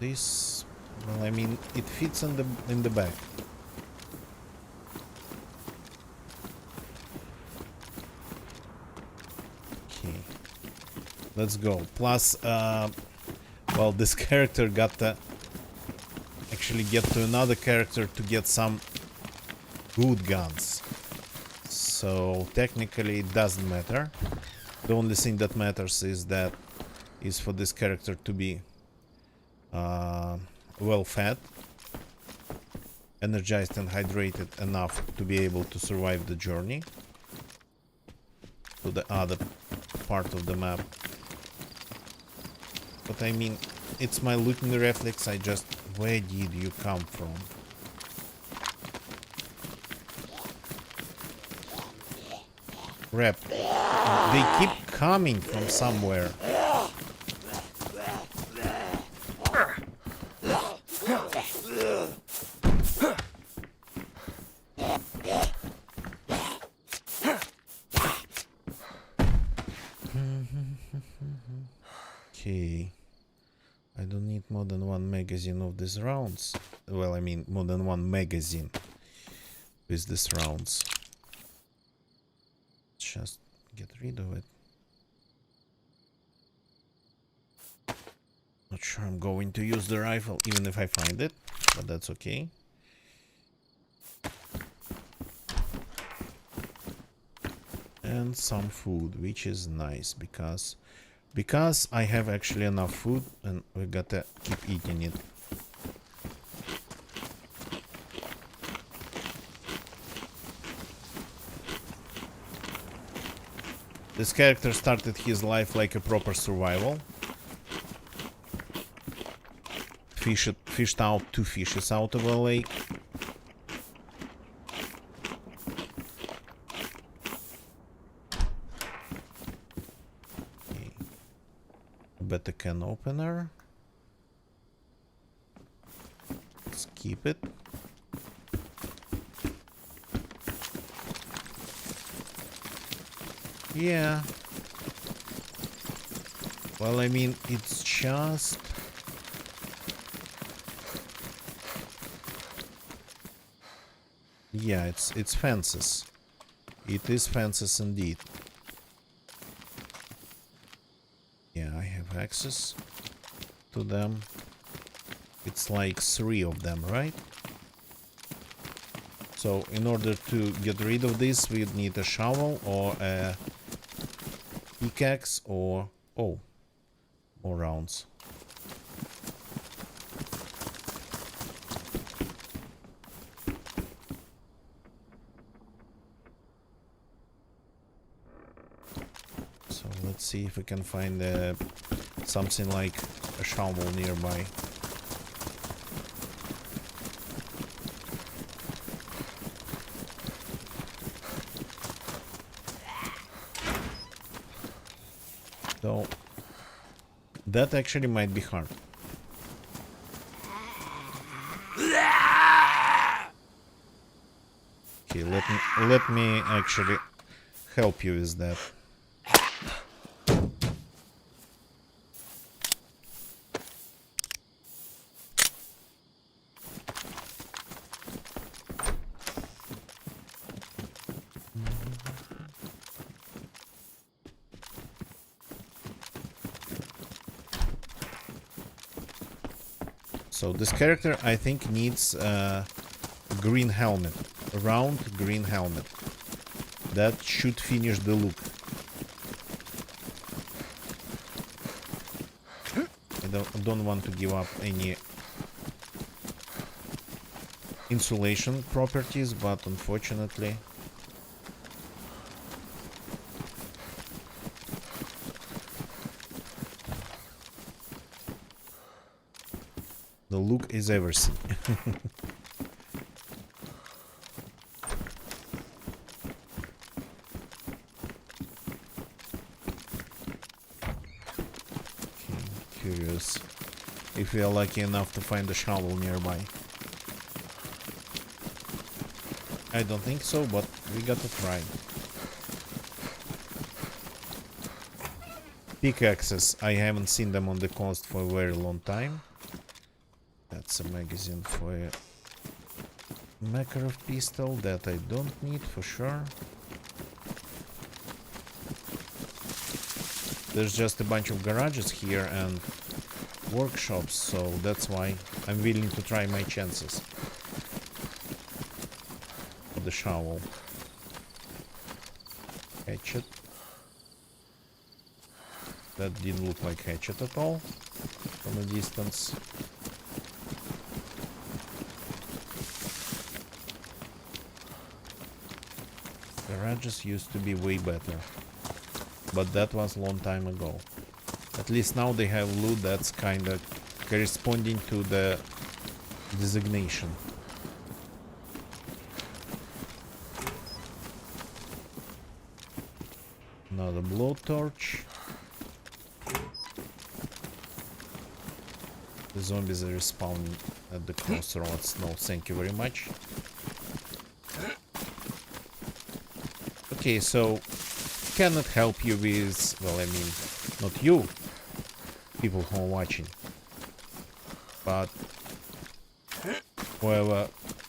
This, well, I mean, it fits in the back. Let's go. Plus, well, this character got to actually get to another character to get some good guns. So technically it doesn't matter. The only thing that matters is for this character to be well fed, energized and hydrated enough to be able to survive the journey to the other part of the map. But I mean, it's my looting reflex. I just... Where did you come from? Crap. They keep coming from somewhere. Okay. I don't need more than one magazine of these rounds. Well, I mean more than one magazine with these rounds. Just get rid of it. Not sure I'm going to use the rifle even if I find it, but that's okay. And some food, which is nice because I have actually enough food and we gotta keep eating it. This character started his life like a proper survival. Fished out 2 fishes out of a lake. Okay. Better can opener. Let's keep it. Yeah. Well, I mean, it's just... Yeah, it's fences. It is fences indeed. Yeah, I have access to them. It's like 3 of them, right? So in order to get rid of this, we'd need a shovel or a pickaxe or... Oh, more rounds. So let's see if we can find something like a shovel nearby. So that actually might be hard. Okay, let me actually help you with that. So this character, I think, needs a green helmet, a round green helmet. That should finish the look. I don't want to give up any insulation properties, but unfortunately... The look is everything. Curious if we are lucky enough to find a shovel nearby. I don't think so, but we gotta try. Pickaxes, I haven't seen them on the coast for a very long time. That's a magazine for a Makarov pistol that I don't need for sure. There's just a bunch of garages here and workshops, so that's why I'm willing to try my chances. The shovel. Hatchet. That didn't look like hatchet at all from a distance. Garages used to be way better, but that was a long time ago. At least now they have loot that's kind of corresponding to the designation. Another blowtorch. The zombies are respawning at the crossroads. No, thank you very much. Okay, so cannot help you with, well, I mean, not you, people who are watching, but whoever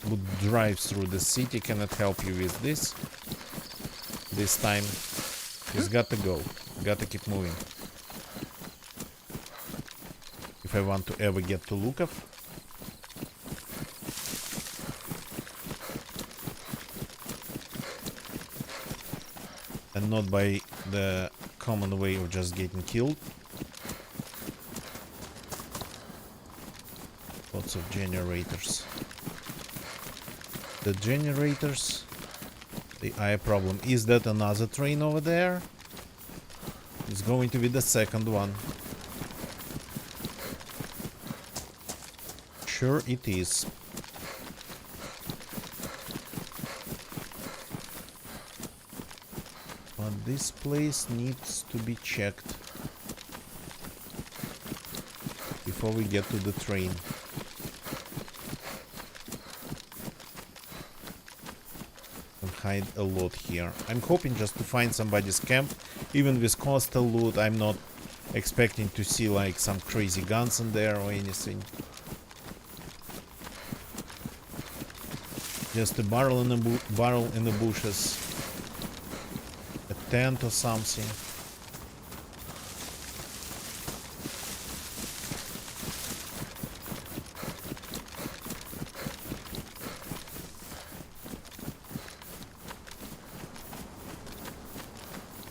would drive through the city cannot help you with this. This time, just gotta go, gotta keep moving. If I want to ever get to Lukov. And not by the common way of just getting killed. Lots of generators. The generators, the eye problem. Is that another train over there? It's going to be the second one. Sure it is. But this place needs to be checked before we get to the train. And hide a lot here. I'm hoping just to find somebody's camp. Even with coastal loot, I'm not expecting to see like some crazy guns in there or anything. Just a barrel in the bushes. A tent or something.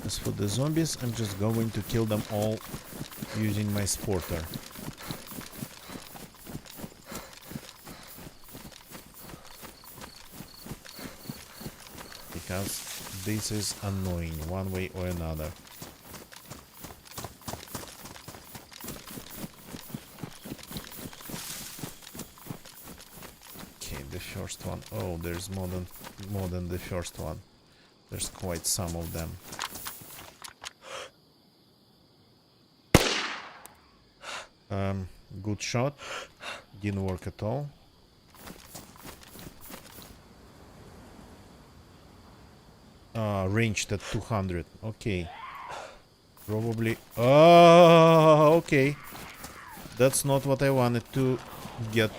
As for the zombies, I'm just going to kill them all using my sporter. Because this is annoying one way or another. Okay, the first one. Oh, there's more than the first one. There's quite some of them. Good shot. Didn't work at all. Ranged at 200. Okay. Probably. Oh, okay. That's not what I wanted to get.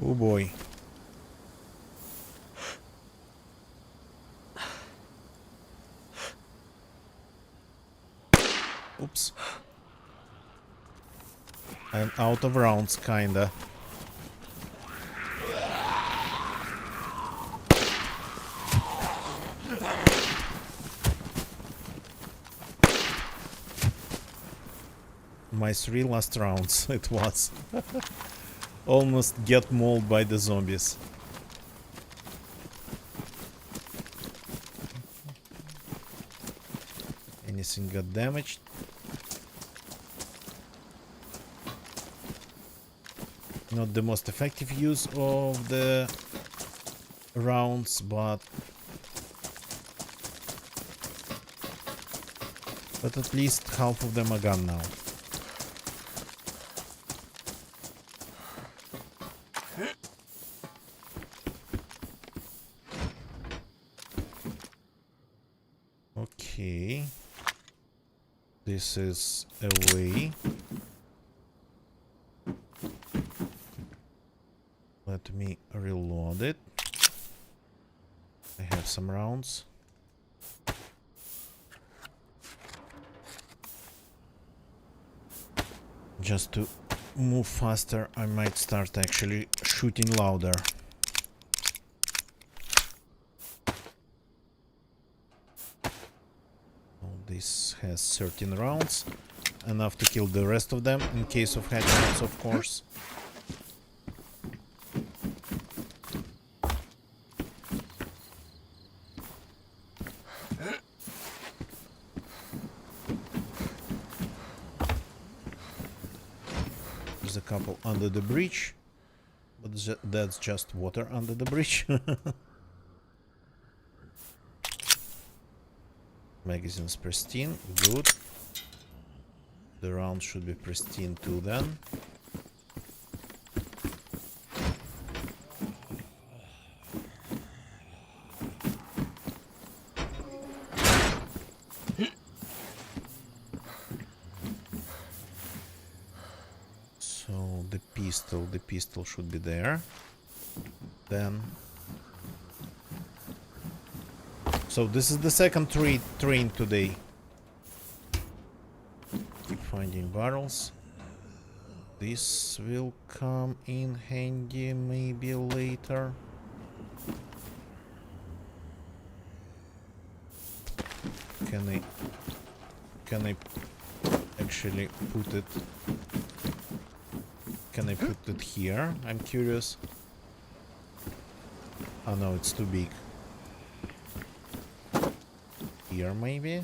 Oh boy. Oops. I'm out of rounds, kinda. My 3 last rounds, it was. Almost get mauled by the zombies. Anything got damaged? Not the most effective use of the rounds, but at least half of them are gone now. This is a way. Let me reload it. I have some rounds. Just to move faster, I might start actually shooting louder. This has 13 rounds, enough to kill the rest of them, in case of headshots, of course. There's a couple under the bridge, but that's just water under the bridge. Magazine's pristine, good. The round should be pristine too then. So the pistol should be there. Then so this is the second train today. Keep finding barrels. This will come in handy maybe later. Can I actually put it? Can I put it here? I'm curious. Oh no, it's too big. Here maybe?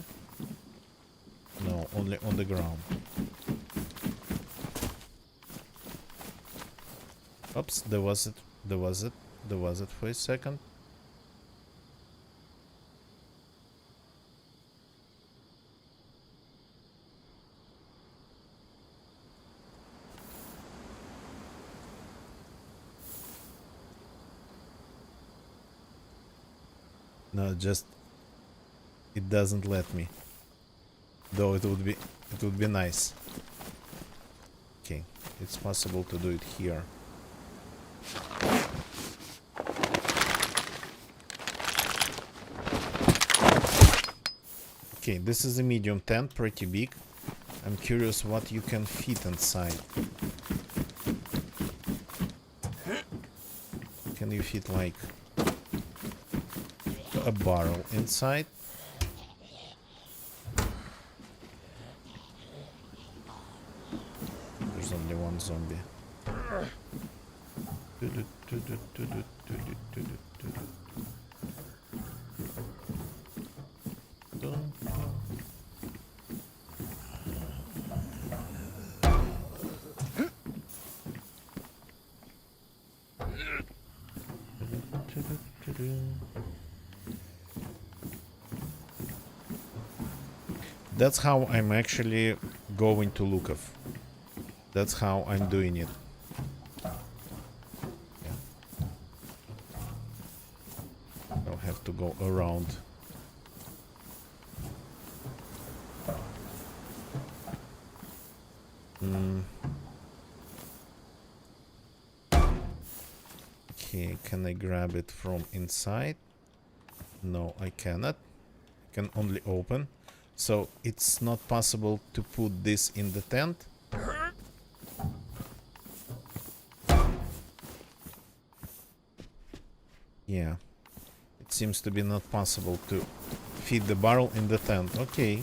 No, only on the ground. Oops, there was it for a second. No, just it doesn't let me. Though it would be nice. Okay, it's possible to do it here. Okay, this is a medium tent, pretty big. I'm curious what you can fit inside. Can you fit like a barrel inside? There's only one zombie. That's how I'm actually going to Lukov. That's how I'm doing it. Yeah. I'll have to go around. Okay, can I grab it from inside? No, I cannot. I can only open. So it's not possible to put this in the tent. Yeah, it seems to be not possible to fit the barrel in the tent. Okay.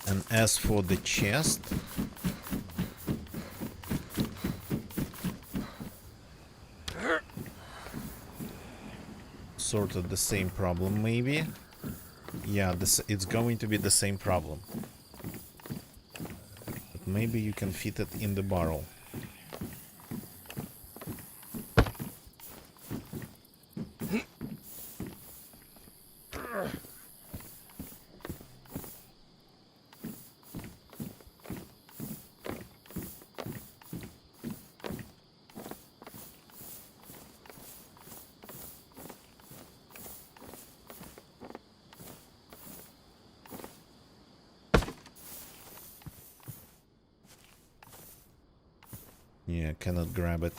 And as for the chest, sort of the same problem maybe. Yeah, it's going to be the same problem. But maybe you can fit it in the barrel. Yeah, cannot grab it.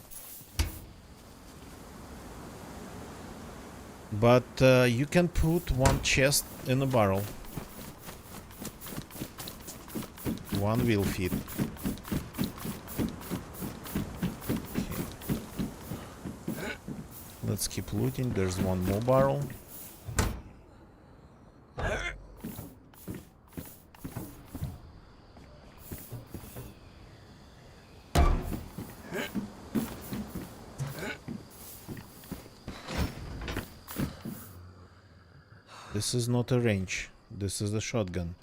But you can put one chest in a barrel. One will fit. Okay. Let's keep looting. There's one more barrel. This is not a range. This is a shotgun.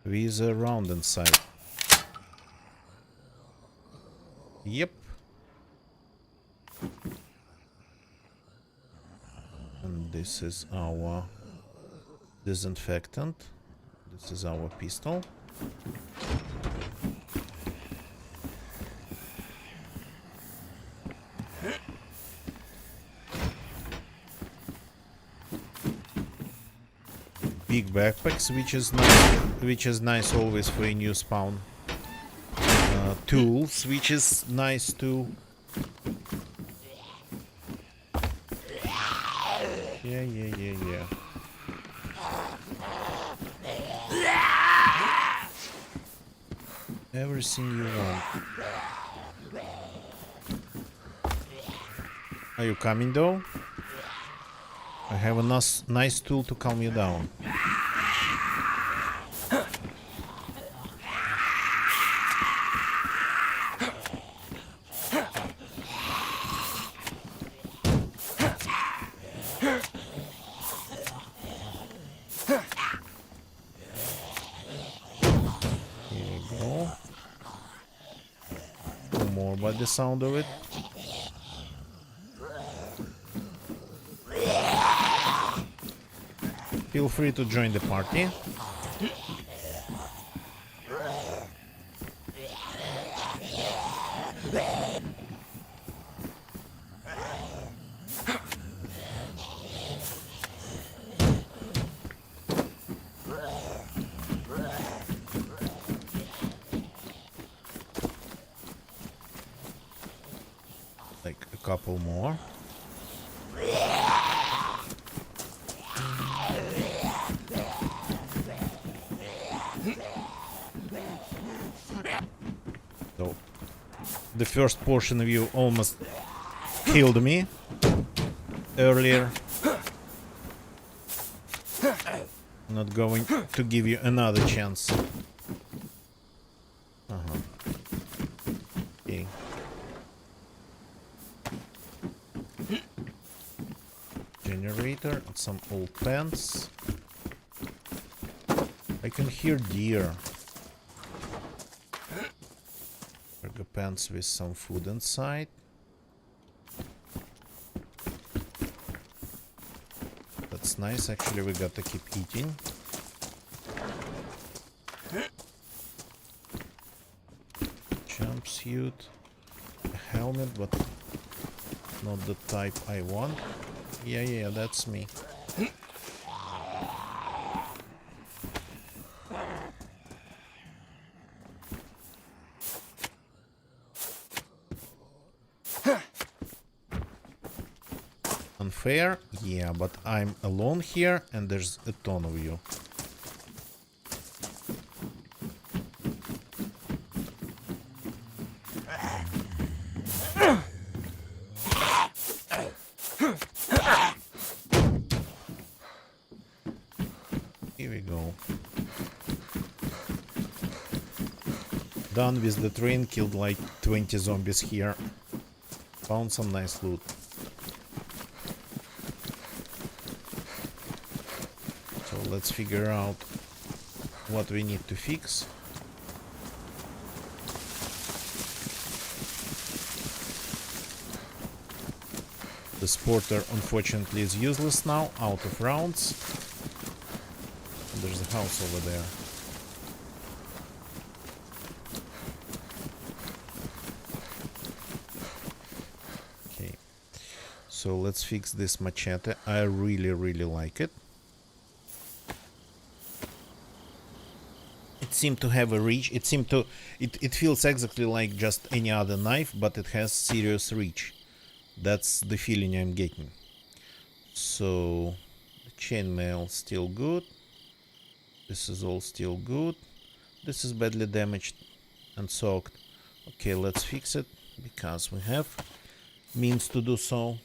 With a round inside. Yep. And this is our disinfectant. This is our pistol. Big backpacks, which is nice always for a new spawn. Tools, which is nice too. Yeah. Everything you want. Are you coming though? I have a nice tool to calm you down. By the sound of it. Feel free to join the party. Couple more. So, the first portion of you almost killed me earlier. Not going to give you another chance. Okay. Generator and some old pants. I can hear deer. Cargo pants with some food inside. That's nice. Actually, we got to keep eating. Jumpsuit, a helmet, but not the type I want. Yeah, that's me. Unfair? Yeah, but I'm alone here and there's a ton of you. Here we go. Done with the train, killed like 20 zombies here. Found some nice loot. So let's figure out what we need to fix. The sporter unfortunately is useless now, out of rounds. And there's a house over there. Okay, so let's fix this machete. I really like it. It seemed to have a reach. It seemed to... It feels exactly like just any other knife, but it has serious reach. That's the feeling I'm getting. So... the chainmail still good. This is all still good. This is badly damaged and soaked. Okay, let's fix it, because we have means to do so.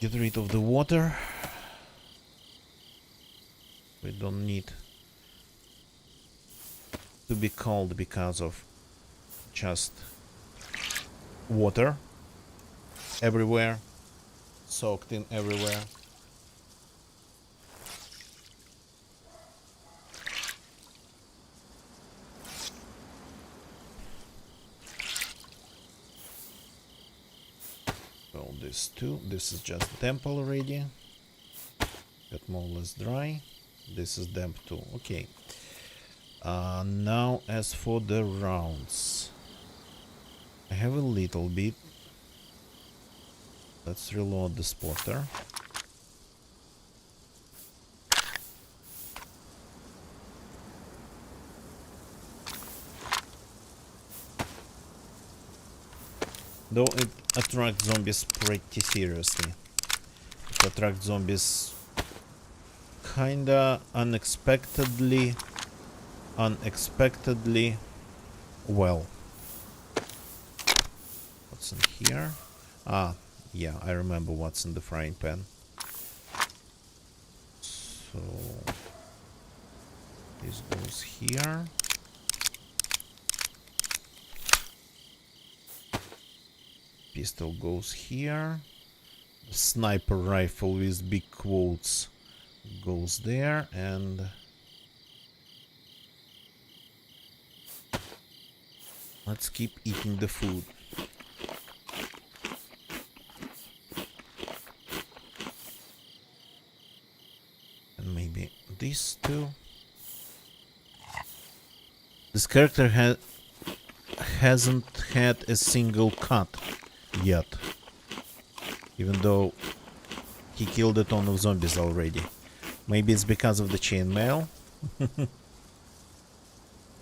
Get rid of the water. We don't need to be cold because of just water everywhere, soaked in everywhere. Well, this too. This is just damp already. Got more or less dry. This is damp too. Okay. Now as for the rounds, I have a little bit. Let's reload the spotter. Though it attracts zombies pretty seriously. It attracts zombies kinda unexpectedly well. What's in here? Ah, yeah, I remember what's in the frying pan. So this goes here. Pistol goes here. The sniper rifle with big quotes goes there, and let's keep eating the food. And maybe this too. This character hasn't had a single cut yet, even though he killed a ton of zombies already. Maybe it's because of the chainmail.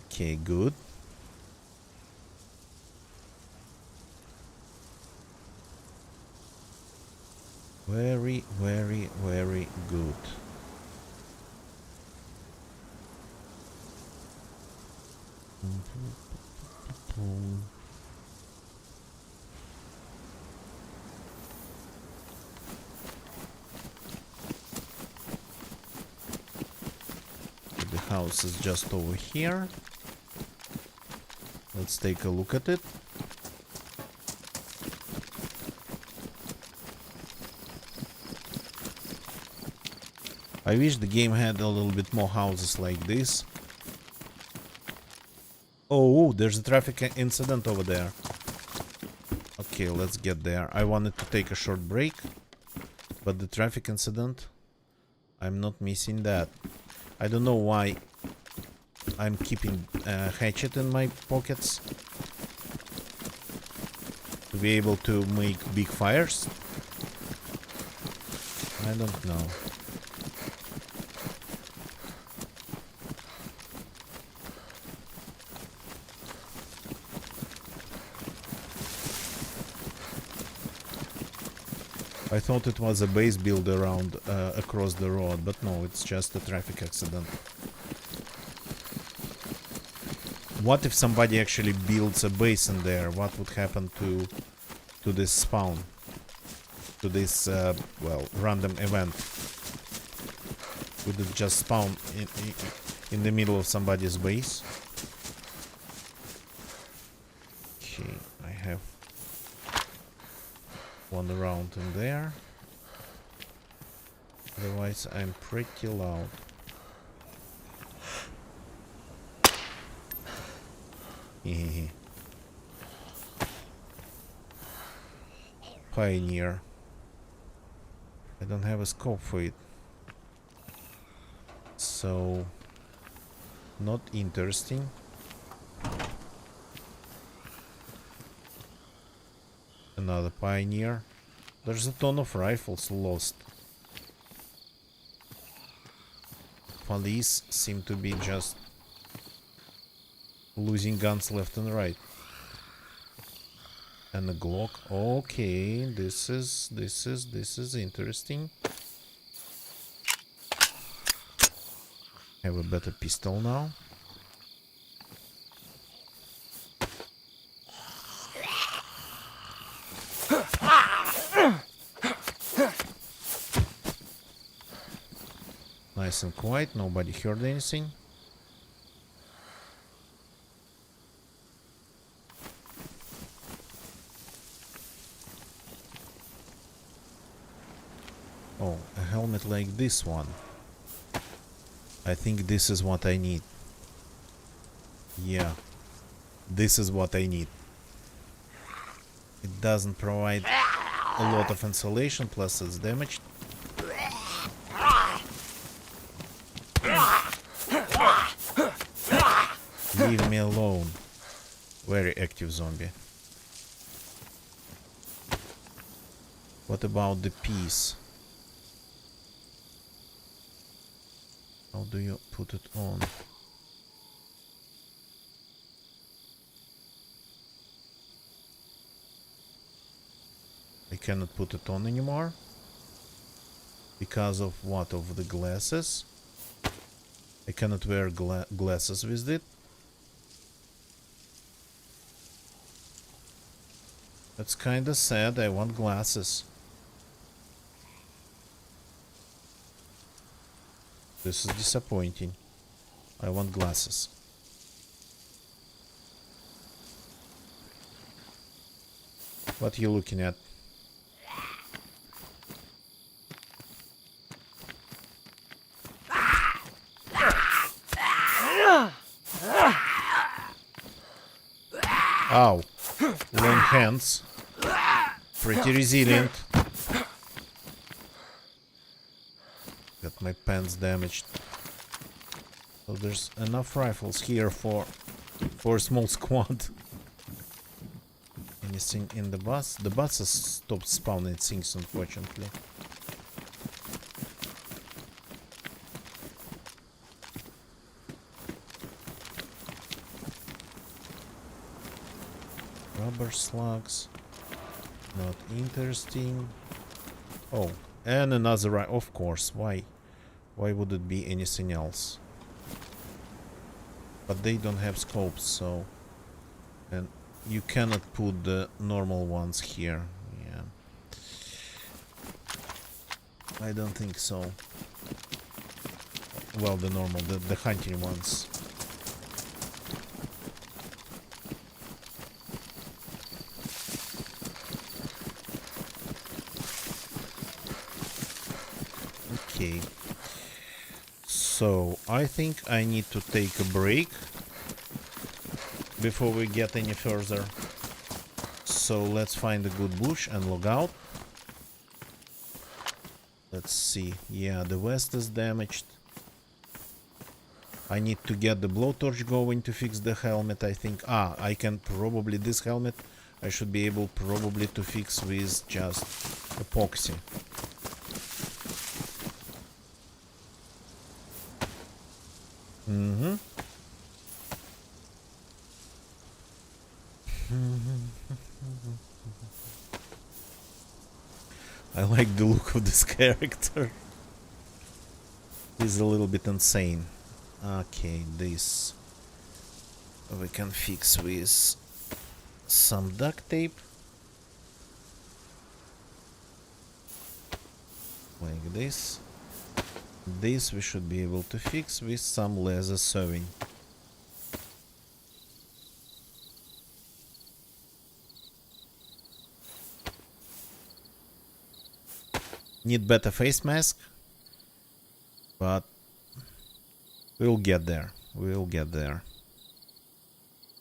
Okay, good. Very, very, very good. The house is just over here. Let's take a look at it. I wish the game had a little bit more houses like this. Oh, there's a traffic incident over there. Okay, let's get there. I wanted to take a short break, but the traffic incident, I'm not missing that. I don't know why I'm keeping a hatchet in my pockets to be able to make big fires. I don't know. I thought it was a base build around across the road, but no, it's just a traffic accident. What if somebody actually builds a base in there? What would happen to this spawn? To this, well, random event? Would it just spawn in the middle of somebody's base? Okay, I have one around in there. Otherwise, I'm pretty loud. Pioneer. I don't have a scope for it. So, not interesting. Another pioneer. There's a ton of rifles lost. Police seem to be just losing guns left and right. And a Glock. Okay, this is interesting. Have a better pistol now. Nice and quiet, nobody heard anything. Oh, a helmet like this one. I think this is what I need. Yeah, this is what I need. It doesn't provide a lot of insulation, plus it's damaged. Leave me alone. Very active zombie. What about the piece? How do you put it on? I cannot put it on anymore. Because of what? Of the glasses? I cannot wear glasses with it. That's kinda sad, I want glasses. This is disappointing. I want glasses. What are you looking at? Ow. Long hands. Pretty resilient. Got my pants damaged. So there's enough rifles here for a small squad. Anything in the bus? The bus has stopped spawning things, unfortunately. Rubber slugs. Not interesting. Oh, and another of course. Why would it be anything else? But they don't have scopes, so... And you cannot put the normal ones here. Yeah. I don't think so. Well, the normal, the hunting ones. Okay. So, I think I need to take a break before we get any further. So, let's find a good bush and log out. Let's see. Yeah, the vest is damaged. I need to get the blowtorch going to fix the helmet, I think. I can probably... This helmet I should be able probably to fix with just epoxy. Mm-hmm. I like the look of this character. He's a little bit insane. Okay, this we can fix with some duct tape. Like this. This we should be able to fix with some laser sewing. Need better face mask, but we'll get there. We'll get there.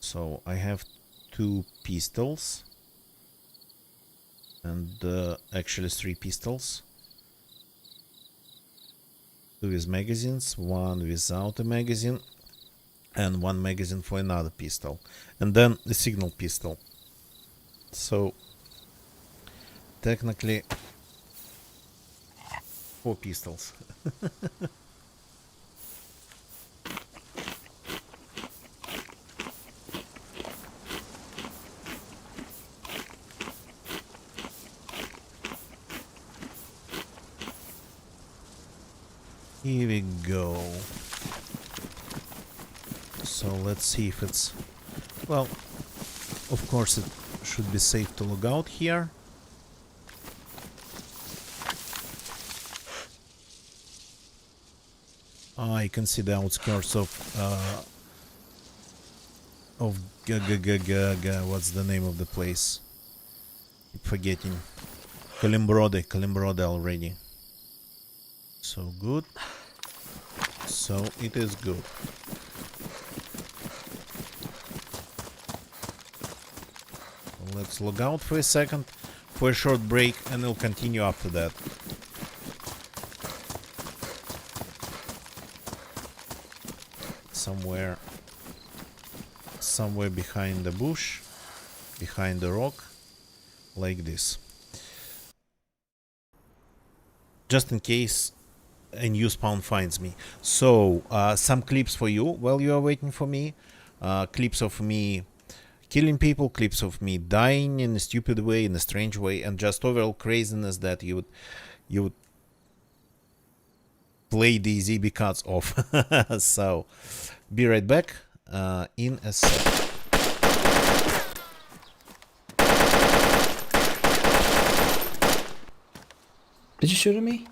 So I have 2 pistols and actually 3 pistols. 2 with magazines, 1 without a magazine, and 1 magazine for another pistol, and then the signal pistol. So technically 4 pistols. Here we go. So let's see if it's... Well, of course it should be safe to log out here. I can see the outskirts of what's the name of the place? Keep forgetting. Kalimbrode already. So good. So it is good. Let's log out for a second, for a short break, and we'll continue after that. Somewhere behind the bush, behind the rock, like this. Just in case a new spawn finds me. So, some clips for you while you are waiting for me. Clips of me killing people, clips of me dying in a stupid way, in a strange way, and just overall craziness that you would play DayZ because of. So, be right back in a sec.
Did you shoot at me?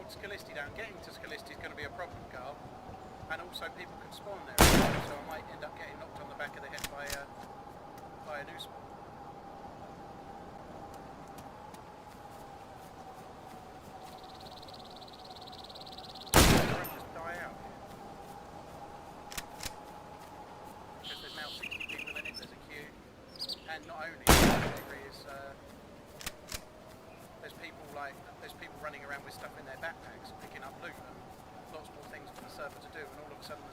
Scalisti down. Getting to Scalisti is going to be a problem, Carl. And also people can spawn there, so I might end up getting knocked on the back of the head by a new spawn. Just die out. Because there's now 60 people in it, there's a queue. And not only there is... there's people running around with stuff in their backpacks, picking up loot and lots more things for the server to do, and all of a sudden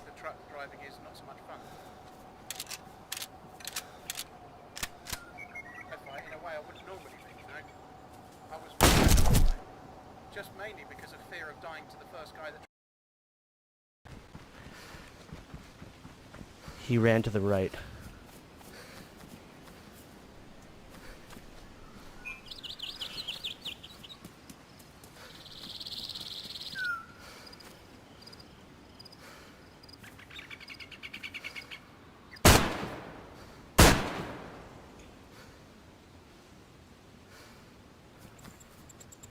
the truck driving is not so much fun. In a way I wouldn't normally think, you know. I was just mainly because of fear of dying to the first guy that...
He ran to the right.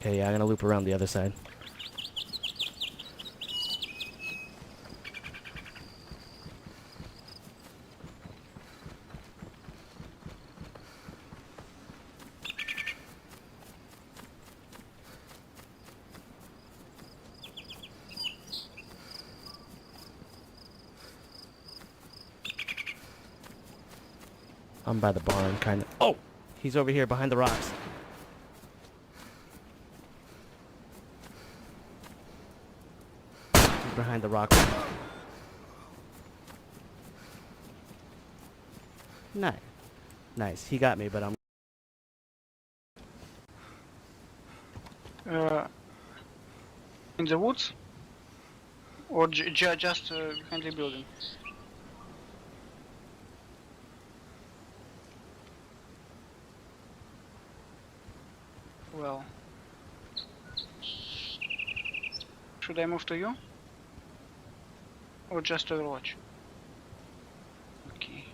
Okay, yeah, I'm gonna loop around the other side. I'm by the barn, kinda. Oh! He's over here behind the rocks. Behind the rock. Nice. Nice. He got me, but I'm...
In the woods? Or just behind the building? Well... Should I move to you? Or just Overwatch? Okay.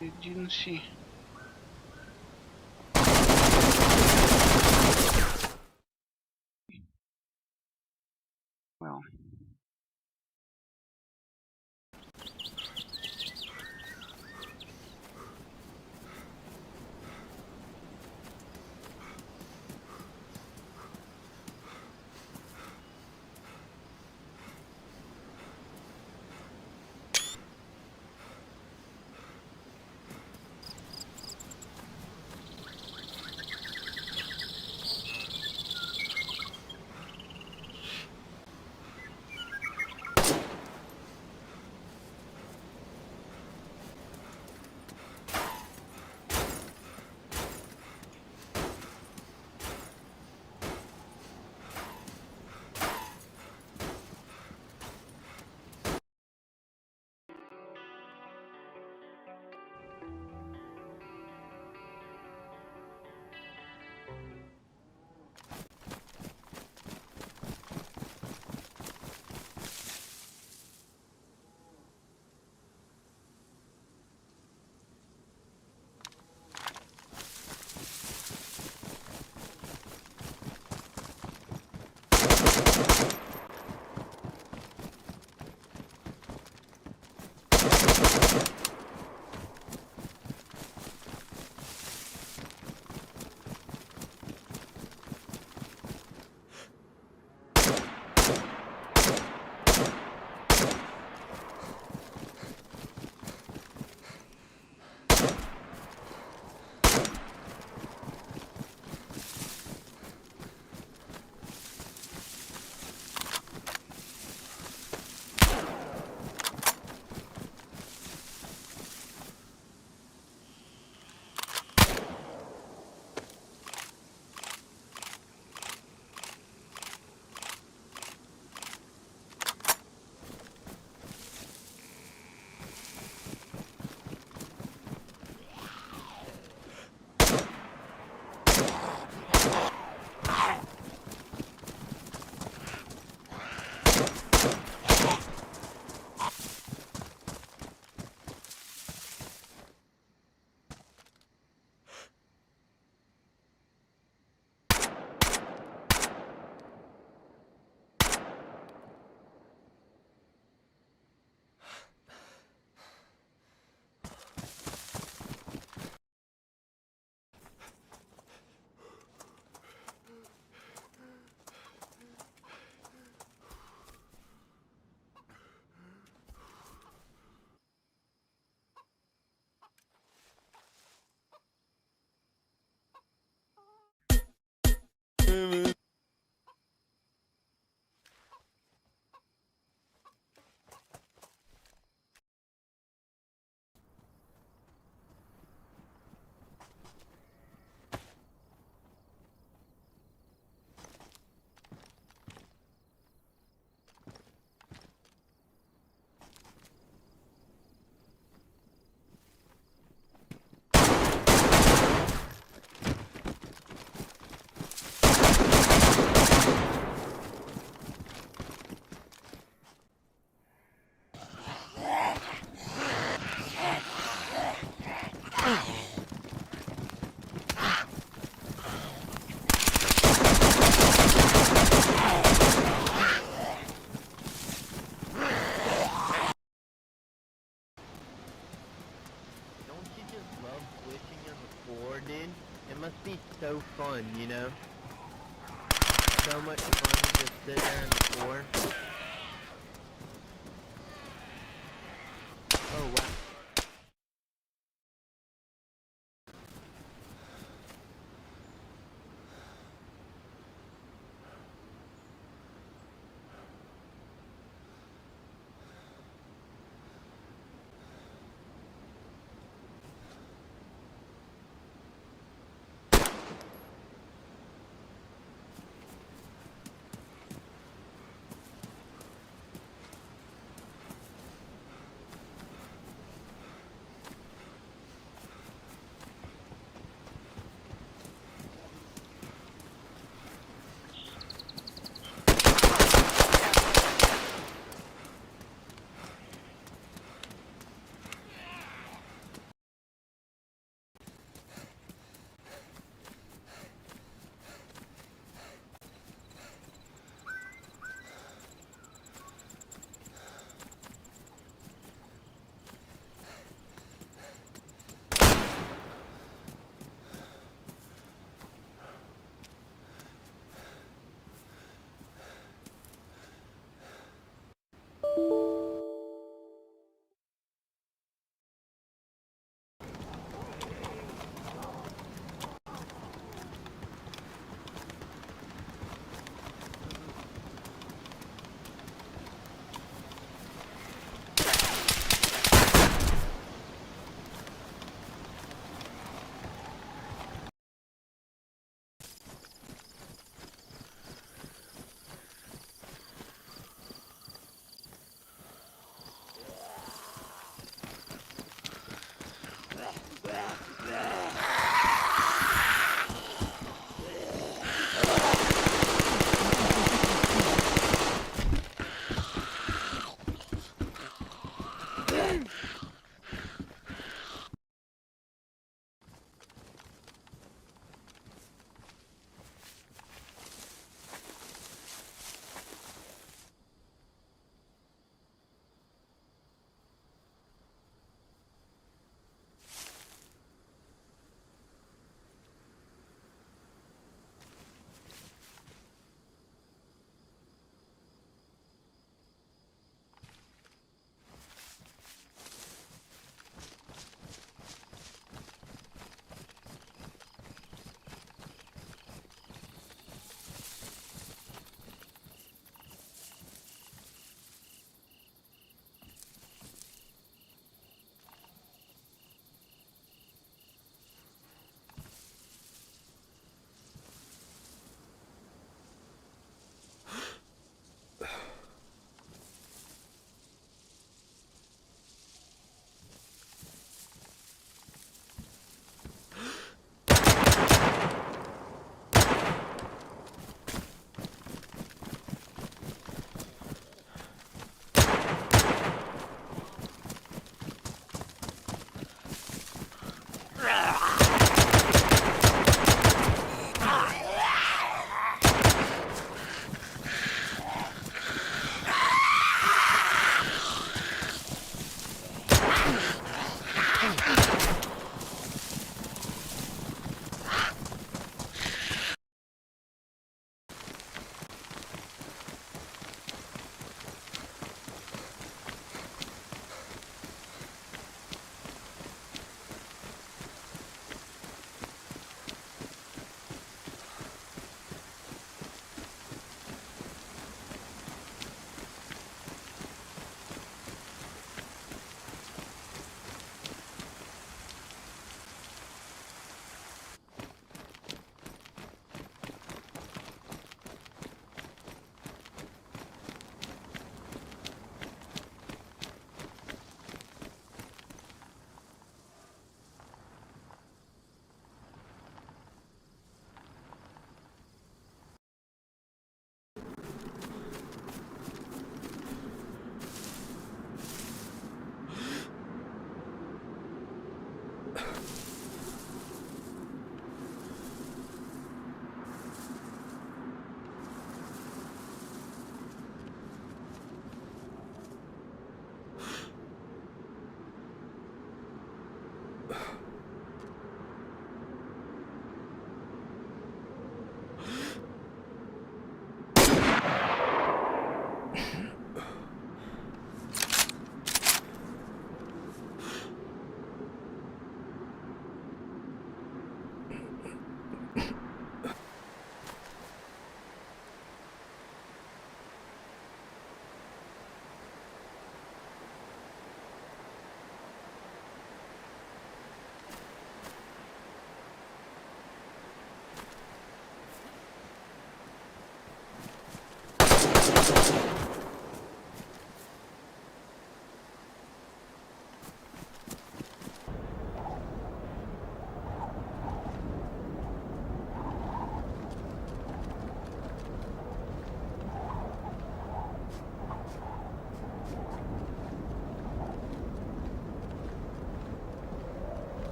I didn't see. Well.
Don't you just love glitching on the floor, dude? It must be so fun, you know? So much fun to just sit there on the floor. Oh, wow.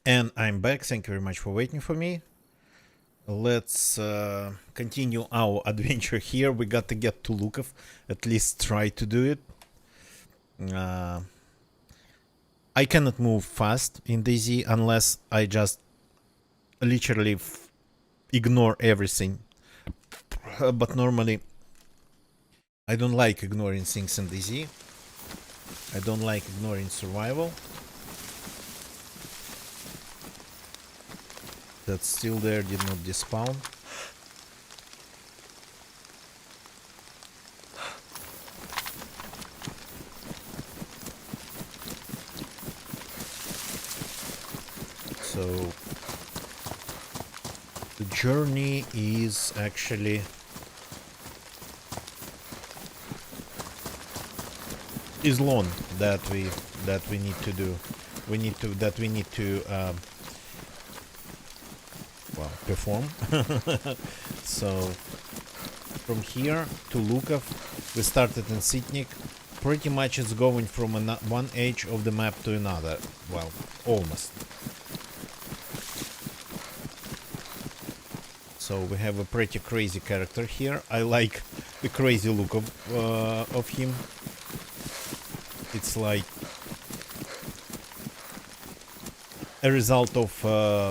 And I'm back. Thank you very much for waiting for me. Let's continue our adventure here. We got to get to Lukov. At least try to do it. I cannot move fast in DayZ unless I just literally ignore everything. But normally I don't like ignoring things in DayZ. I don't like ignoring survival. That's still there, did not despawn. So the journey is actually long that we need to do. We need to well, perform. So from here to Lukov, we started in Sitnik. Pretty much it's going from one edge of the map to another. Well, almost. So we have a pretty crazy character here. I like the crazy look of him. It's like a result of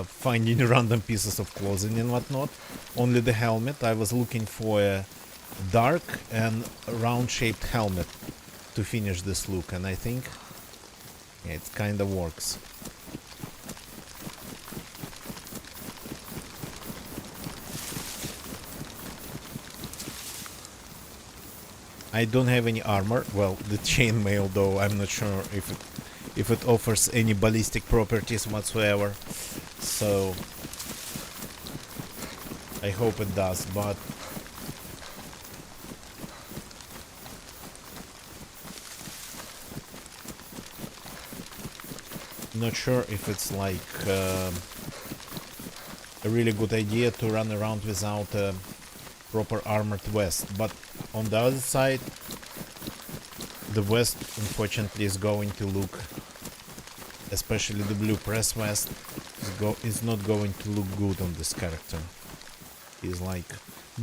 finding random pieces of clothing and whatnot. Only the helmet. I was looking for a dark and round-shaped helmet to finish this look, and I think it kind of works. I don't have any armor. Well, the chainmail though, I'm not sure if it offers any ballistic properties whatsoever. So I hope it does, but not sure if it's like a really good idea to run around without a proper armored vest. But on the other side, the vest unfortunately is going to look, especially the blue press vest, is not going to look good on this character. He's like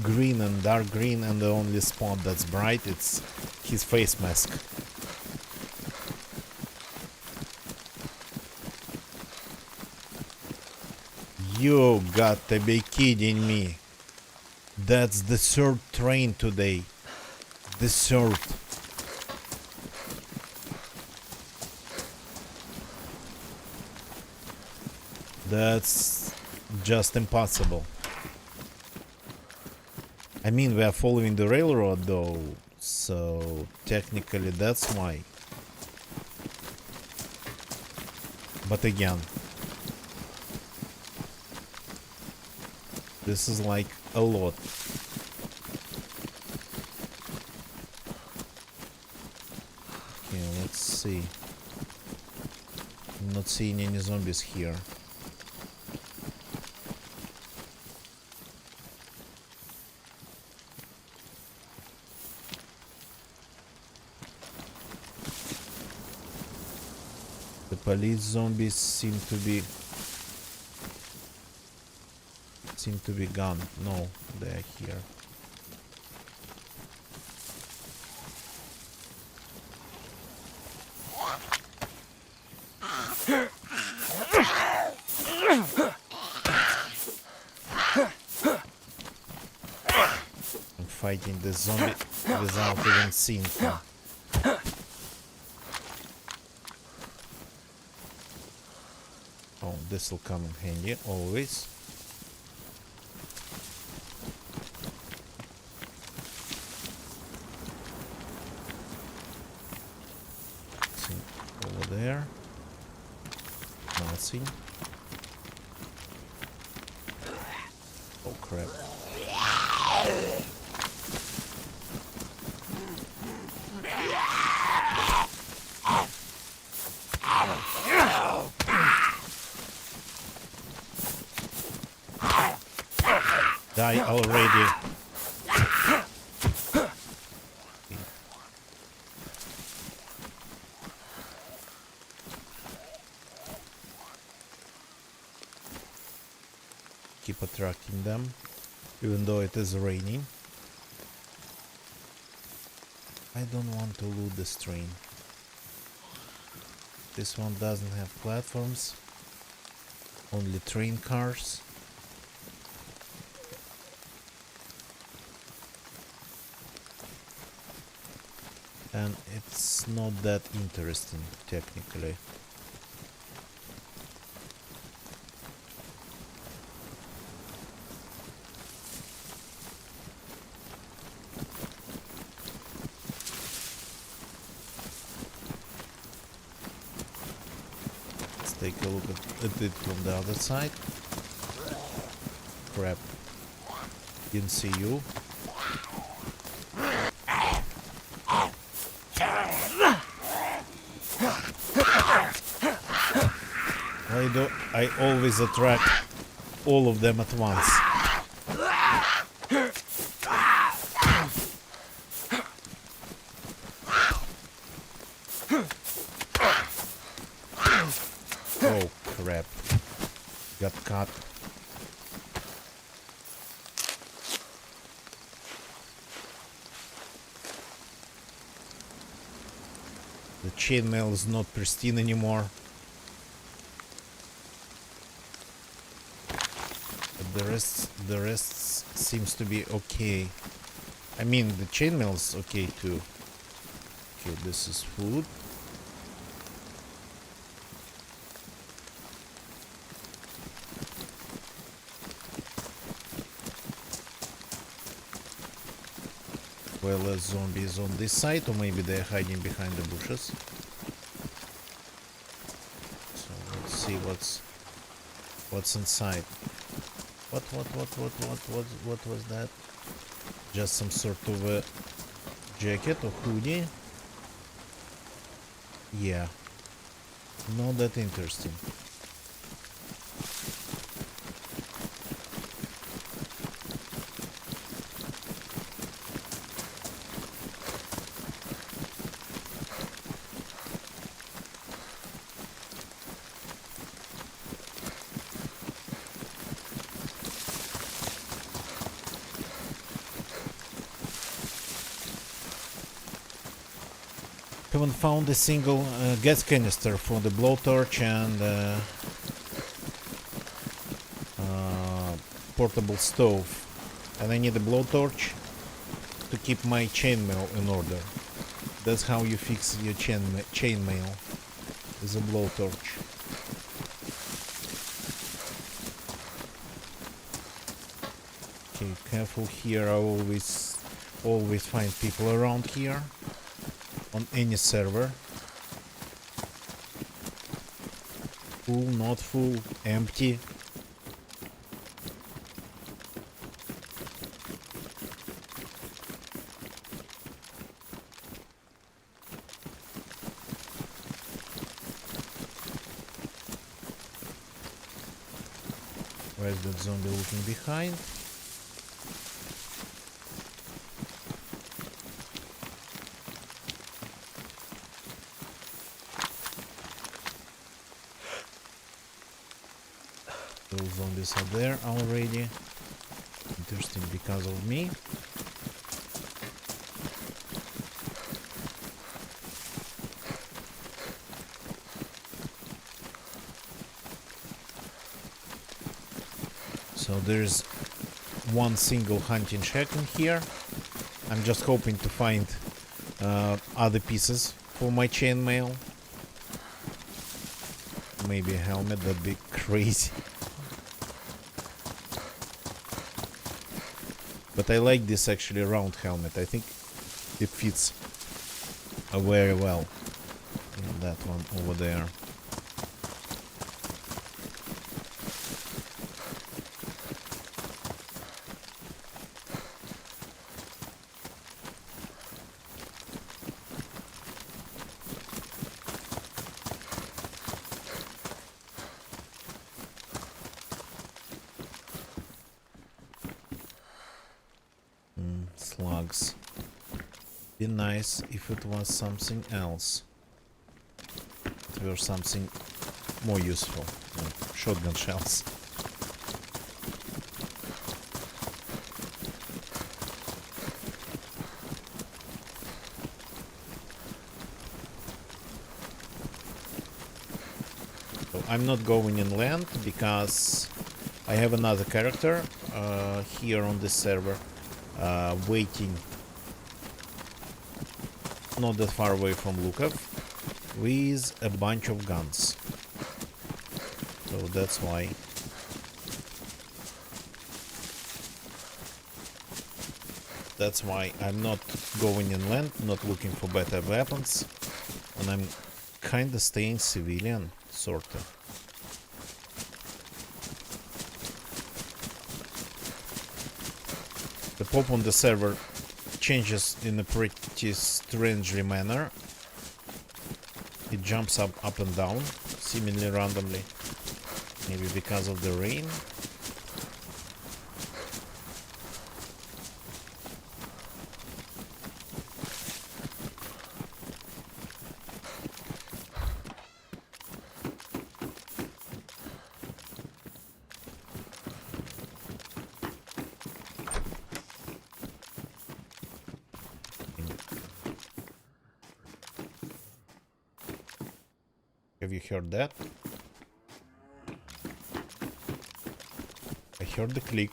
green and dark green, and the only spot that's bright, it's his face mask. You got to be kidding me. That's the third train today. The third. That's just impossible. I mean, we are following the railroad though, so technically that's why. But again, this is like a lot. Okay, let's see. I'm not seeing any zombies here. The police zombies seem to be gone. No, they are here. I'm fighting the zombie without even seeing him. Oh, this will come in handy always. Over there. Nothing. Oh crap. Die already. keep attracting them, even though it is raining. I don't want to loot this train. This one doesn't have platforms, only train cars. And it's not that interesting, technically. Let's take a look at it from the other side. Crap. Didn't see you. Why do I always attract all of them at once? Oh crap. Got caught. The chainmail is not pristine anymore. The rest seems to be okay. I mean, the chainmail is okay too. Okay, this is food. Well, there's zombies on this side, or maybe they're hiding behind the bushes. So let's see what's inside. What was that? Just some sort of a jacket or hoodie? Yeah. Not that interesting. Haven't found a single gas canister for the blowtorch and portable stove, and I need a blowtorch to keep my chainmail in order. That's how you fix your chainmail, with a blowtorch. Okay, careful here. I always find people around here. On any server. Full, not full, empty. Where's that zombie looking behind? Those zombies are there already. Interesting because of me. So there's one single hunting shack in here. I'm just hoping to find other pieces for my chainmail. Maybe a helmet, that'd be crazy. But I like this actually round helmet. I think it fits very well. Yeah, that one over there. Slugs. Be nice if it was something else. Or something more useful. Shotgun shells. So I'm not going inland because I have another character here on this server waiting not that far away from Lukov with a bunch of guns. So that's why. That's why I'm not going inland, not looking for better weapons, and I'm kinda staying civilian, sorta. The pop on the server changes in a pretty strangely manner. It jumps up and down, seemingly randomly. Maybe because of the rain. Have you heard that? I heard the click.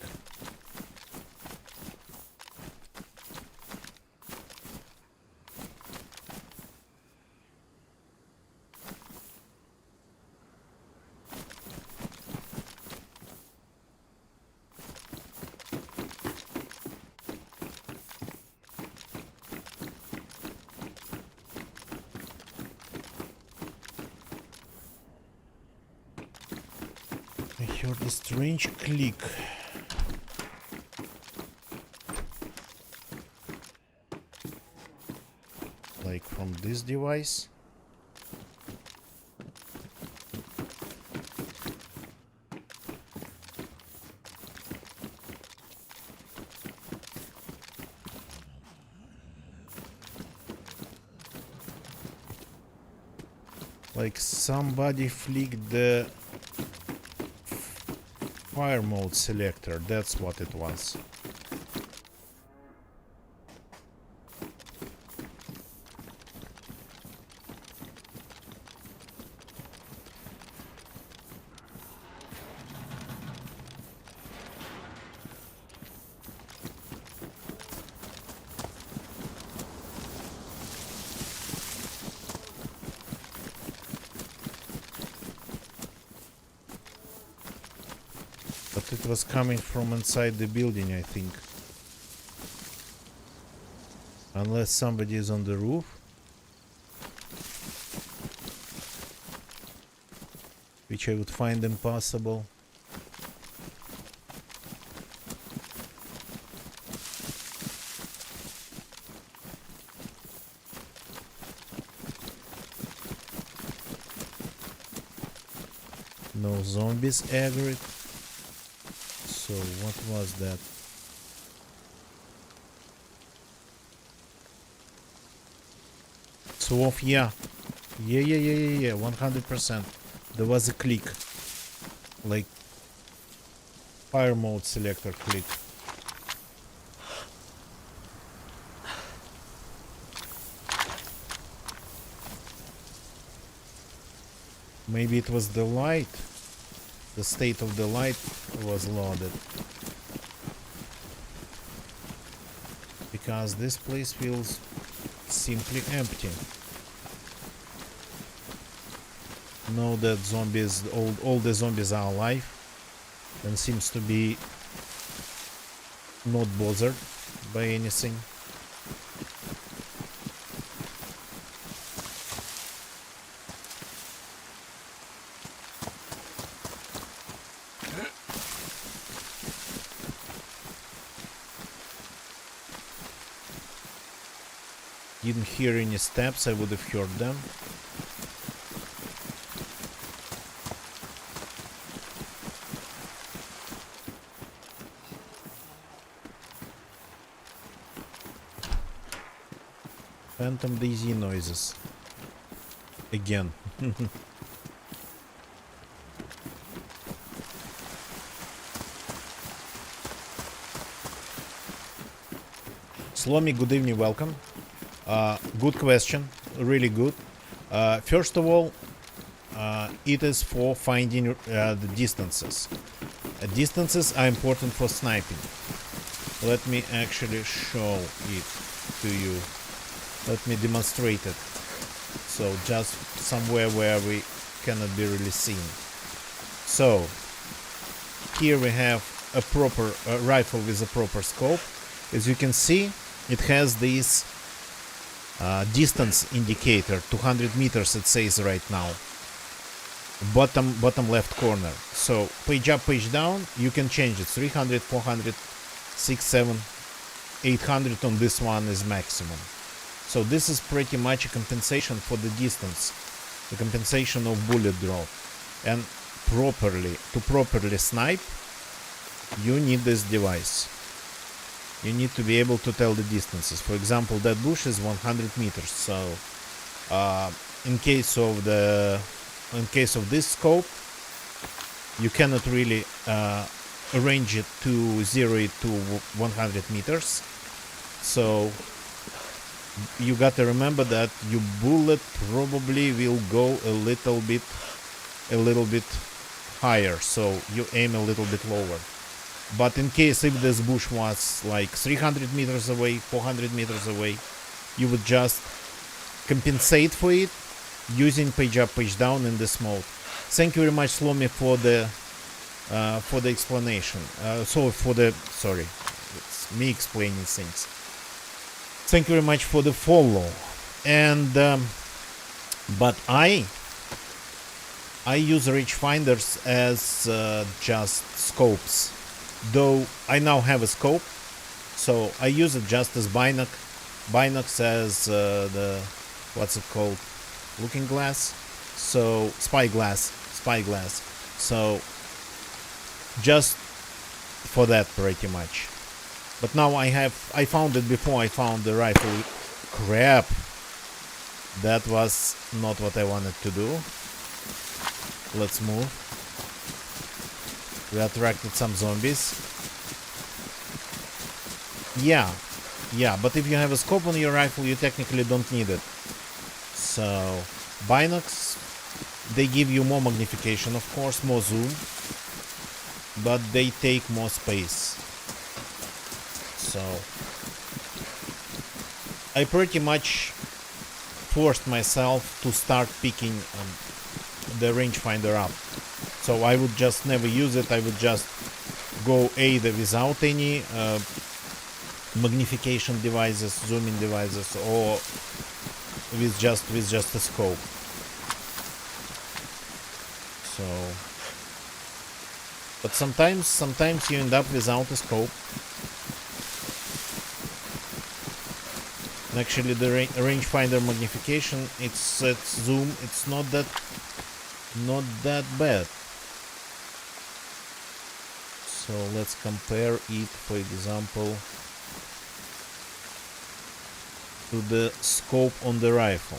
I heard a strange click. Like from this device. Like somebody flicked the fire mode selector, that's what it was. But it was coming from inside the building, I think. Unless somebody is on the roof. Which I would find impossible. No zombies aggroed. So what was that? So off, yeah. Yeah, 100%. There was a click. Like fire mode selector click. Maybe it was the light. The state of the light was loaded. Because this place feels simply empty. Know that zombies, all the zombies are alive and seems to be not bothered by anything. Didn't hear any steps, I would have heard them. Phantom DayZ noises. Again. Slomi, good evening, welcome. Good question, really good. First of all, it is for finding the distances. Distances are important for sniping. Let me actually show it to you. Let me demonstrate it. So just somewhere where we cannot be really seen. So here we have a proper rifle with a proper scope. As you can see, it has this distance indicator, 200 meters it says right now. Bottom left corner. So page up, page down, you can change it. 300, 400, 6, 7, 800 on this one is maximum. So this is pretty much a compensation for the distance, the compensation of bullet drop. And to properly snipe, you need this device. You need to be able to tell the distances. For example, that bush is 100 meters. So in case of this scope, you cannot really arrange it to 0 to 100 meters. So you got to remember that your bullet probably will go a little bit higher, so you aim a little bit lower. But in case if this bush was like 300 meters away, 400 meters away, you would just compensate for it using page up, page down in this mode. Thank you very much, Slomi, for the explanation. Sorry, it's me explaining things. Thank you very much for the follow. And but I use rangefinders as just scopes. Though I now have a scope, so I use it just as binocs as the what's it called, looking glass, so spyglass. So just for that pretty much. But now I found it before I found the rifle. Crap, that was not what I wanted to do. Let's move. We attracted some zombies. Yeah, but if you have a scope on your rifle, you technically don't need it. So, binocs, they give you more magnification, of course, more zoom, but they take more space. So, I pretty much forced myself to start picking the rangefinder up. So I would just never use it. I would just go either without any magnification devices, zooming devices, or with just a scope. So, but sometimes you end up without a scope. And actually, the rangefinder magnification, it's zoom. It's not that bad. So let's compare it, for example, to the scope on the rifle.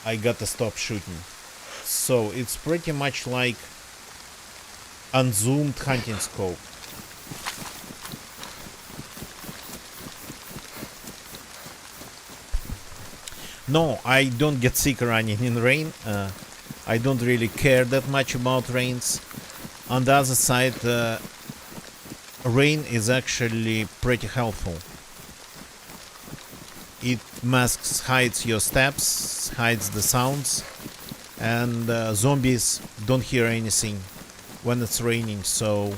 I gotta stop shooting. So it's pretty much like unzoomed hunting scope. No, I don't get sick running in rain. I don't really care that much about rains. On the other side, rain is actually pretty helpful. It hides your steps, hides the sounds, and zombies don't hear anything when it's raining. So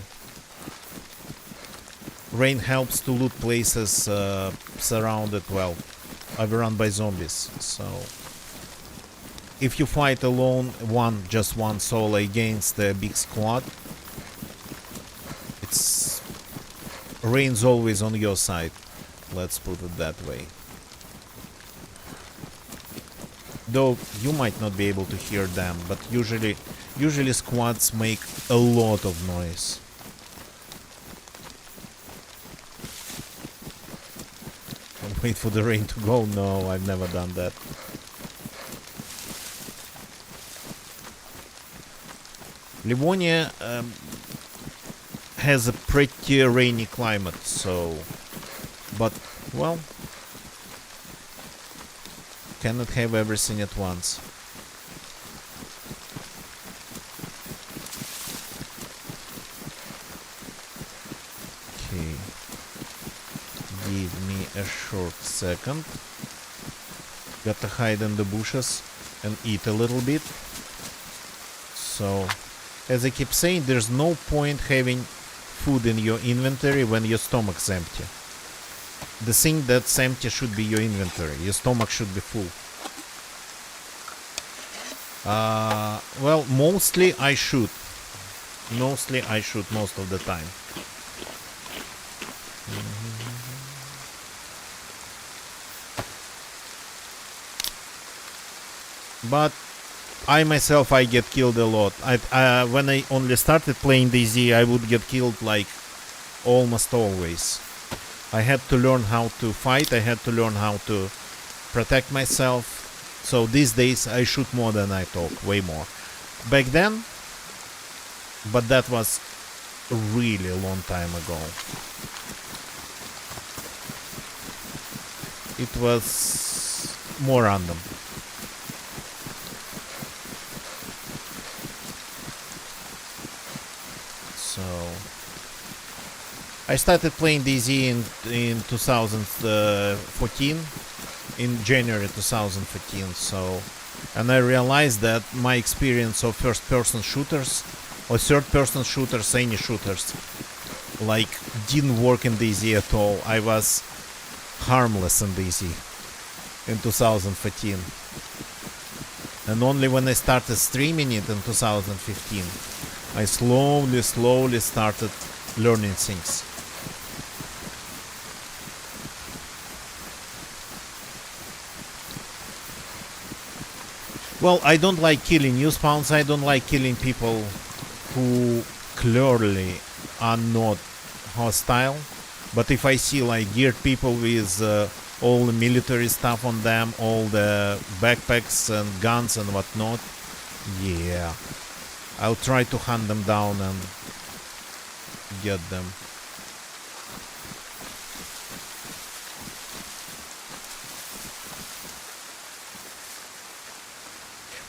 rain helps to loot places surrounded, well, overrun by zombies. So if you fight alone, just one solo against a big squad, rain's always on your side. Let's put it that way. Though you might not be able to hear them, but usually squads make a lot of noise. Wait for the rain to go? No, I've never done that. Livonia has a pretty rainy climate, so... But, well... cannot have everything at once. Okay. Give me a short second. Gotta hide in the bushes and eat a little bit. So, as I keep saying, there's no point having food in your inventory when your stomach's empty. The thing that's empty should be your inventory. Your stomach should be full. Well, mostly I should. Mostly I should most of the time. But I myself, I get killed a lot. When I only started playing DayZ, I would get killed like almost always. I had to learn how to fight, I had to learn how to protect myself. So these days I shoot more than I talk, way more. Back then, but that was a really long time ago. It was more random. So I started playing DayZ in 2014, in January 2014. So, and I realized that my experience of first-person shooters or third-person shooters, any shooters, like didn't work in DayZ at all. I was harmless in DayZ in 2014, and only when I started streaming it in 2015, I slowly started learning things. Well, I don't like killing new spawns. I don't like killing people who clearly are not hostile. But if I see like geared people with all the military stuff on them, all the backpacks and guns and whatnot, yeah, I'll try to hunt them down and get them.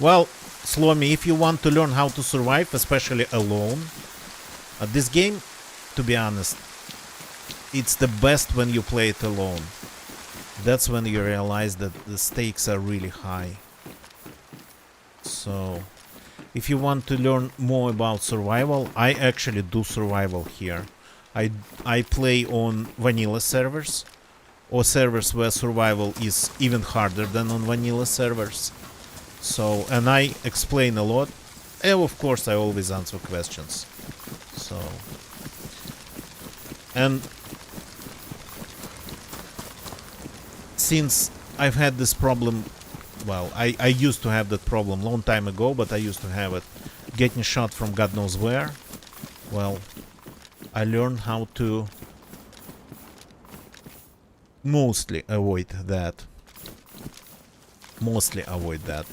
Well, Slomy, if you want to learn how to survive, especially alone, this game, to be honest, it's the best when you play it alone. That's when you realize that the stakes are really high. So, if you want to learn more about survival, I actually do survival here. I play on vanilla servers, or servers where survival is even harder than on vanilla servers. So, and I explain a lot, and of course I always answer questions. So, and since I've had this problem, well, I used to have that problem long time ago, but I used to have it getting shot from God knows where. Well, I learned how to mostly avoid that. Mostly avoid that.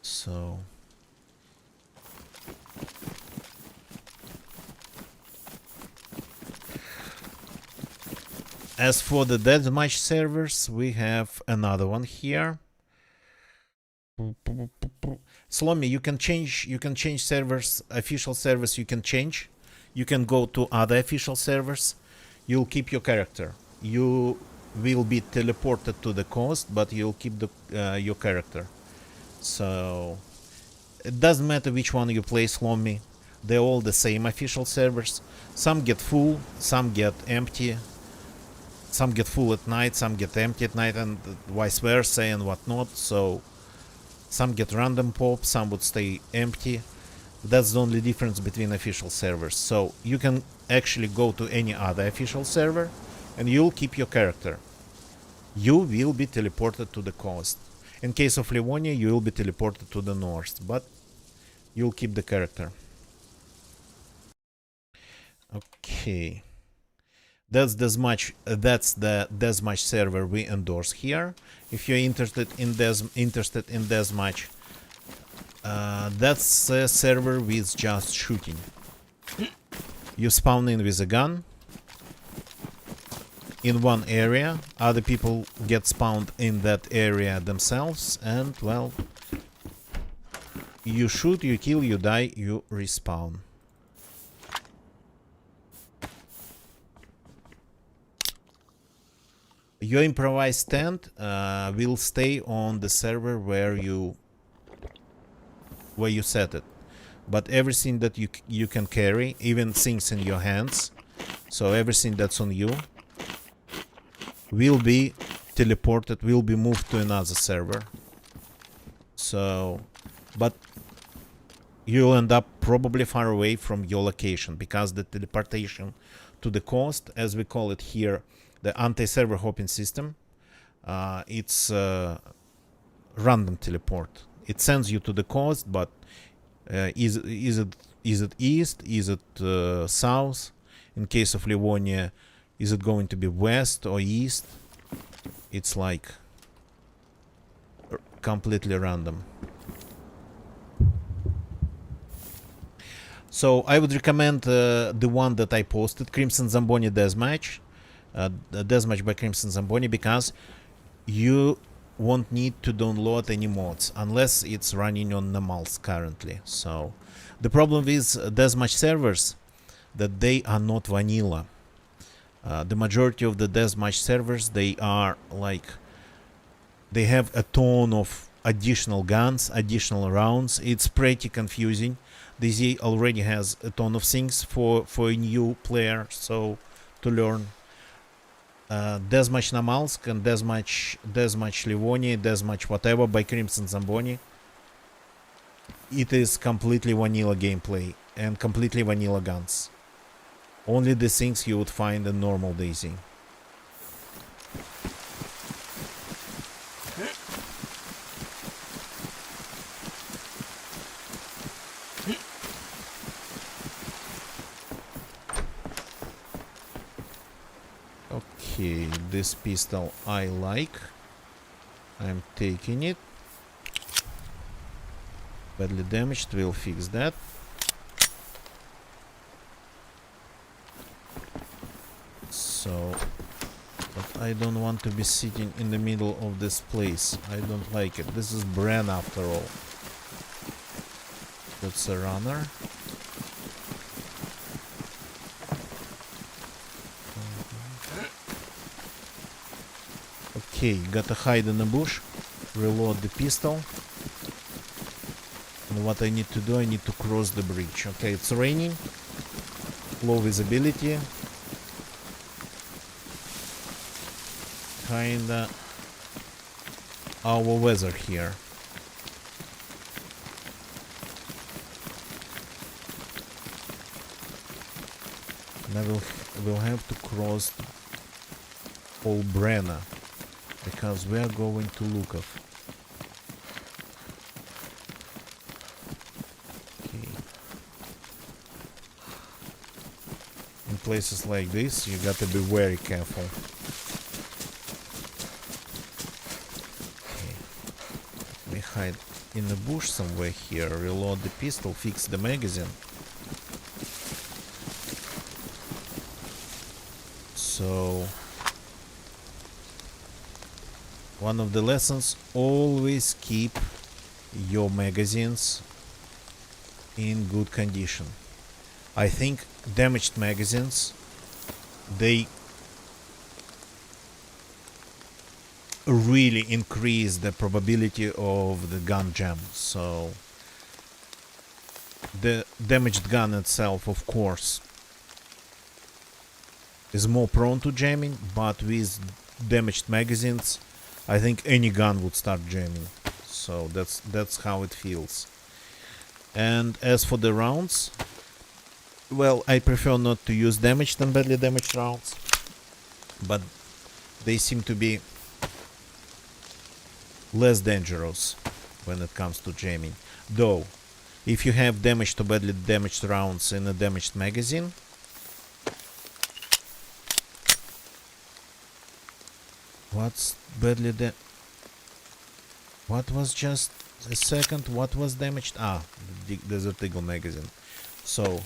So, as for the deathmatch servers, we have another one here. Slomy, you can change servers, official servers you can change. You can go to other official servers. You'll keep your character. You will be teleported to the coast, but you'll keep your character. So it doesn't matter which one you play, Slomy. They're all the same official servers. Some get full, some get empty. Some get full at night, some get empty at night, and vice versa and whatnot. So some get random pop, some would stay empty. That's the only difference between official servers. So you can actually go to any other official server and you'll keep your character. You will be teleported to the coast. In case of Livonia, you will be teleported to the north, but you'll keep the character. Okay. That's the deathmatch server we endorse here. If you're interested in deathmatch, That's a server with just shooting. You spawn in with a gun in one area, other people get spawned in that area themselves, and well, you shoot, you kill, you die, you respawn. Your improvised tent will stay on the server where you set it, but everything that you can carry, even things in your hands, so everything that's on you, will be teleported, will be moved to another server. So, but you'll end up probably far away from your location, because the teleportation to the coast, as we call it here, the anti-server hopping system, it's random teleport. It sends you to the coast, but is it east? Is it south? In case of Livonia, is it going to be west or east? It's like completely random. So I would recommend the one that I posted, Crimson Zamboni Deathmatch. The Deathmatch by Crimson Zamboni, because you won't need to download any mods unless it's running on normals currently. So the problem with Deathmatch servers, that they are not vanilla. The majority of the Deathmatch servers, they are like, they have a ton of additional guns, additional rounds. It's pretty confusing. DayZ already has a ton of things for a new player, so to learn. Deathmatch Namalsk and Deathmatch Livonia, Deathmatch whatever by Crimson Zamboni, it is completely vanilla gameplay and completely vanilla guns. Only the things you would find in normal DayZ. Okay, this pistol I like. I'm taking it. Badly damaged, we'll fix that. So, but I don't want to be sitting in the middle of this place. I don't like it. This is Bren after all. That's a runner. Okay, gotta hide in a bush, reload the pistol. And what I need to do, I need to cross the bridge. Okay, it's raining. Low visibility. Kinda our weather here. And I will have to cross Old Brenna, because we are going to Lukov. Okay. In places like this, you gotta be very careful. Okay. Let me hide in the bush somewhere here, reload the pistol, fix the magazine. So, one of the lessons, always keep your magazines in good condition. I think damaged magazines, they really increase the probability of the gun jam. So the damaged gun itself, of course, is more prone to jamming, but with damaged magazines, I think any gun would start jamming. So that's how it feels. And as for the rounds, well, I prefer not to use damaged and badly damaged rounds, but they seem to be less dangerous when it comes to jamming. Though, if you have damaged or badly damaged rounds in a damaged magazine, what's badly what was just a second. What was damaged? Ah, the Desert Eagle magazine. So,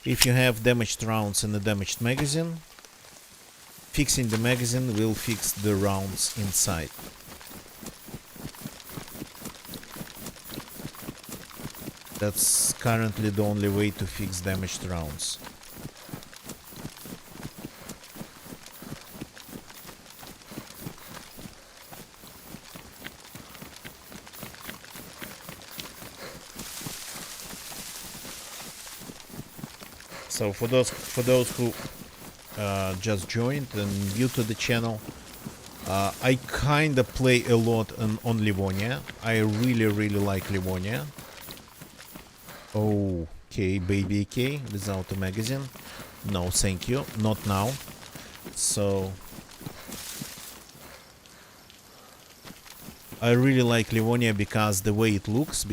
if you have damaged rounds in the damaged magazine, fixing the magazine will fix the rounds inside. That's currently the only way to fix damaged rounds. So for those who just joined and new to the channel, I kinda play a lot on Livonia. I really like Livonia. Okay, baby AK without a magazine. No, thank you. Not now. So I really like Livonia because the way it looks,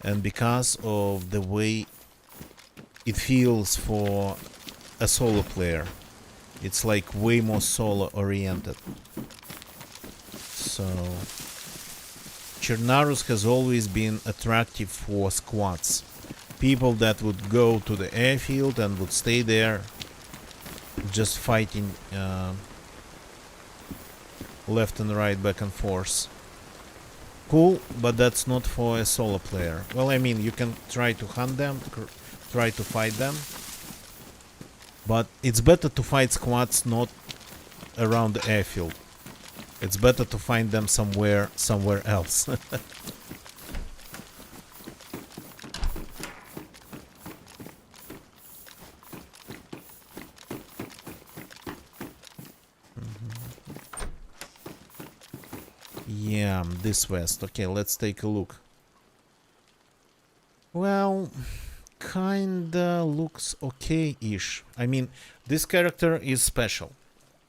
and because of the way it feels for a solo player. It's like way more solo oriented. So Chernarus has always been attractive for squads. People that would go to the airfield and would stay there just fighting left and right, back and forth. Cool, but that's not for a solo player. Well, I mean, you can try to hunt them, try to fight them, but it's better to fight squads not around the airfield. It's better to find them somewhere else. Yeah, this west. Okay, let's take a look. Well, kinda looks okay-ish. I mean, this character is special.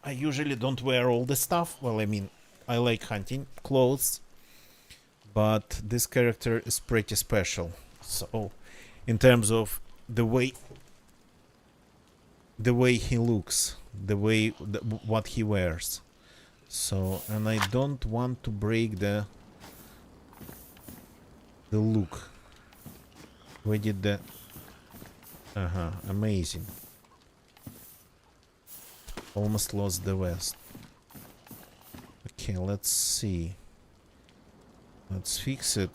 I usually don't wear all the stuff. Well, I mean, I like hunting clothes, but this character is pretty special. So, in terms of the way he looks, what he wears. So, and I don't want to break the look. Where did the... amazing. Almost lost the west. Okay, let's see. Let's fix it.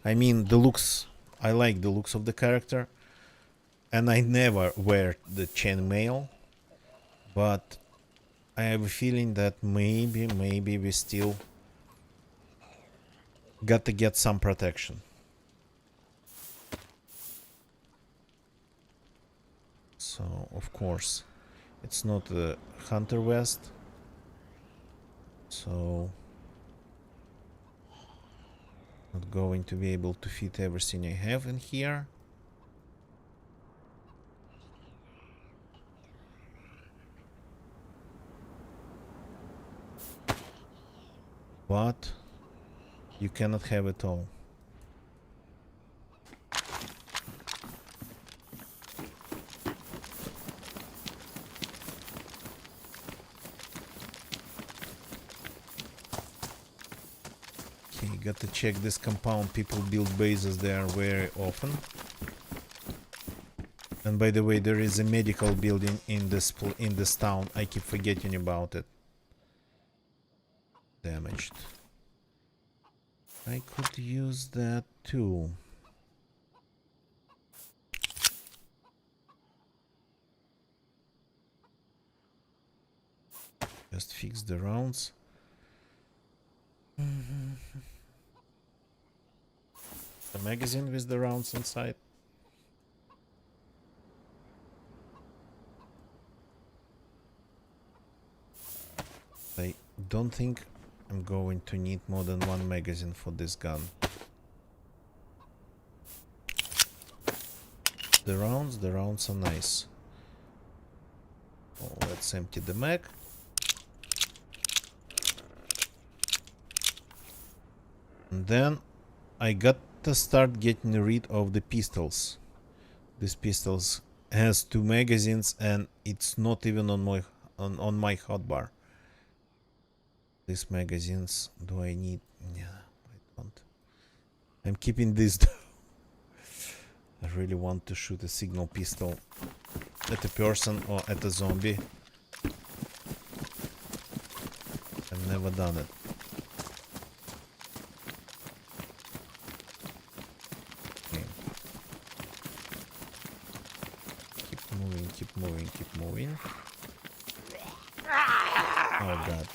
I mean, the looks... I like the looks of the character. And I never wear the chainmail. But I have a feeling that maybe we still got to get some protection. So, of course, it's not a Hunter West. So, not going to be able to fit everything I have in here. But you cannot have it all. Okay, got to check this compound. People build bases there very often. And by the way, there is a medical building in this town. I keep forgetting about it. Damaged. I could use that too. Just fix the rounds. The magazine with the rounds inside. I don't think I'm going to need more than one magazine for this gun. The rounds are nice. Oh, let's empty the mag. And then I got to start getting rid of the pistols. This pistols has 2 magazines and it's not even on my hotbar. These magazines, do I need? Yeah, I don't. I'm keeping this though. I really want to shoot a signal pistol at a person or at a zombie. I've never done it. Okay. Keep moving, keep moving, keep moving. Oh god.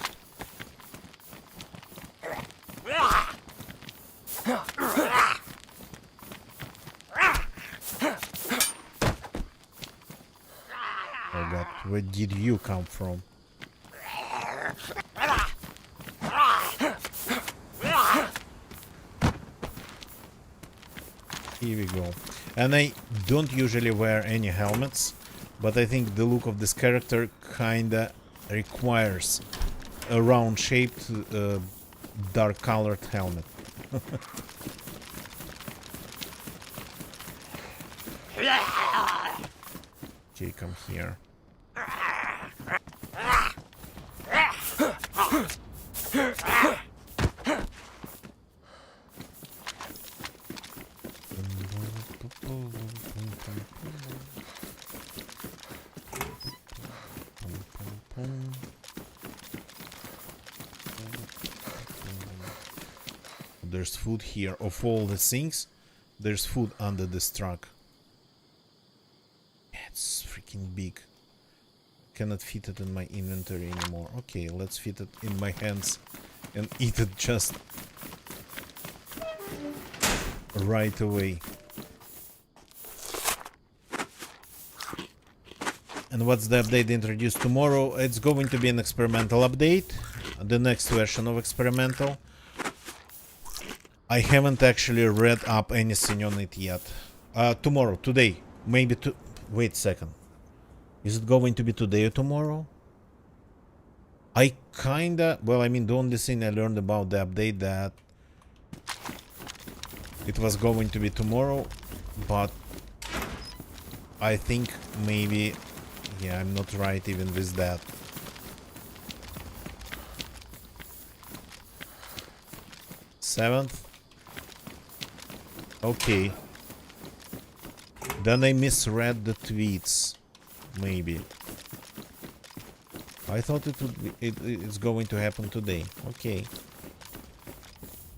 Oh god, where did you come from? Here we go. And I don't usually wear any helmets, but I think the look of this character kinda requires a round-shaped, dark-colored helmet. Okay, come here. There's food here. Of all the things, there's food under this truck. It's freaking big. Cannot fit it in my inventory anymore. Okay, let's fit it in my hands and eat it just right away. And what's the update introduced tomorrow? It's going to be an experimental update. The next version of experimental. I haven't actually read up anything on it yet. Tomorrow, today, maybe to... Wait a second. Is it going to be today or tomorrow? I kinda... Well, I mean, the only thing I learned about the update that it was going to be tomorrow, but I think maybe... Yeah, I'm not right even with that. Seventh? Okay. Then I misread the tweets. Maybe. I thought it would be, it's going to happen today. Okay.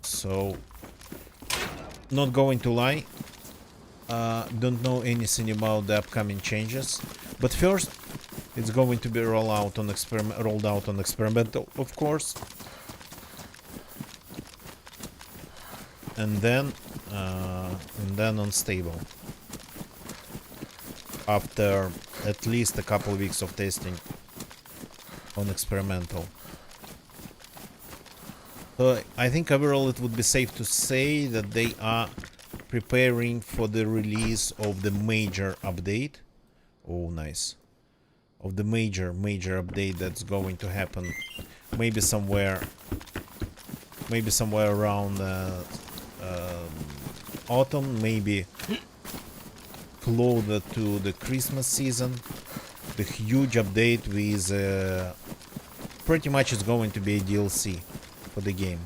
So, not going to lie. Don't know anything about the upcoming changes. But first, it's going to be rolled out on experimental, of course. And then on stable. After at least a couple weeks of testing on experimental. So I think overall it would be safe to say that they are preparing for the release of the major update. Oh, nice. Of the major update that's going to happen maybe somewhere around autumn, maybe closer to the Christmas season. The huge update with pretty much it's going to be a DLC for the game.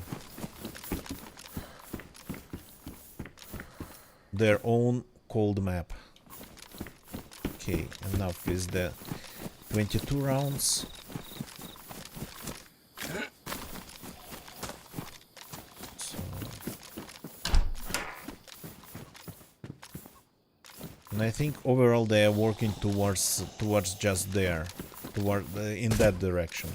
Their own cold map. Okay, enough with the 22 rounds. And I think overall they are working towards just there, in that direction.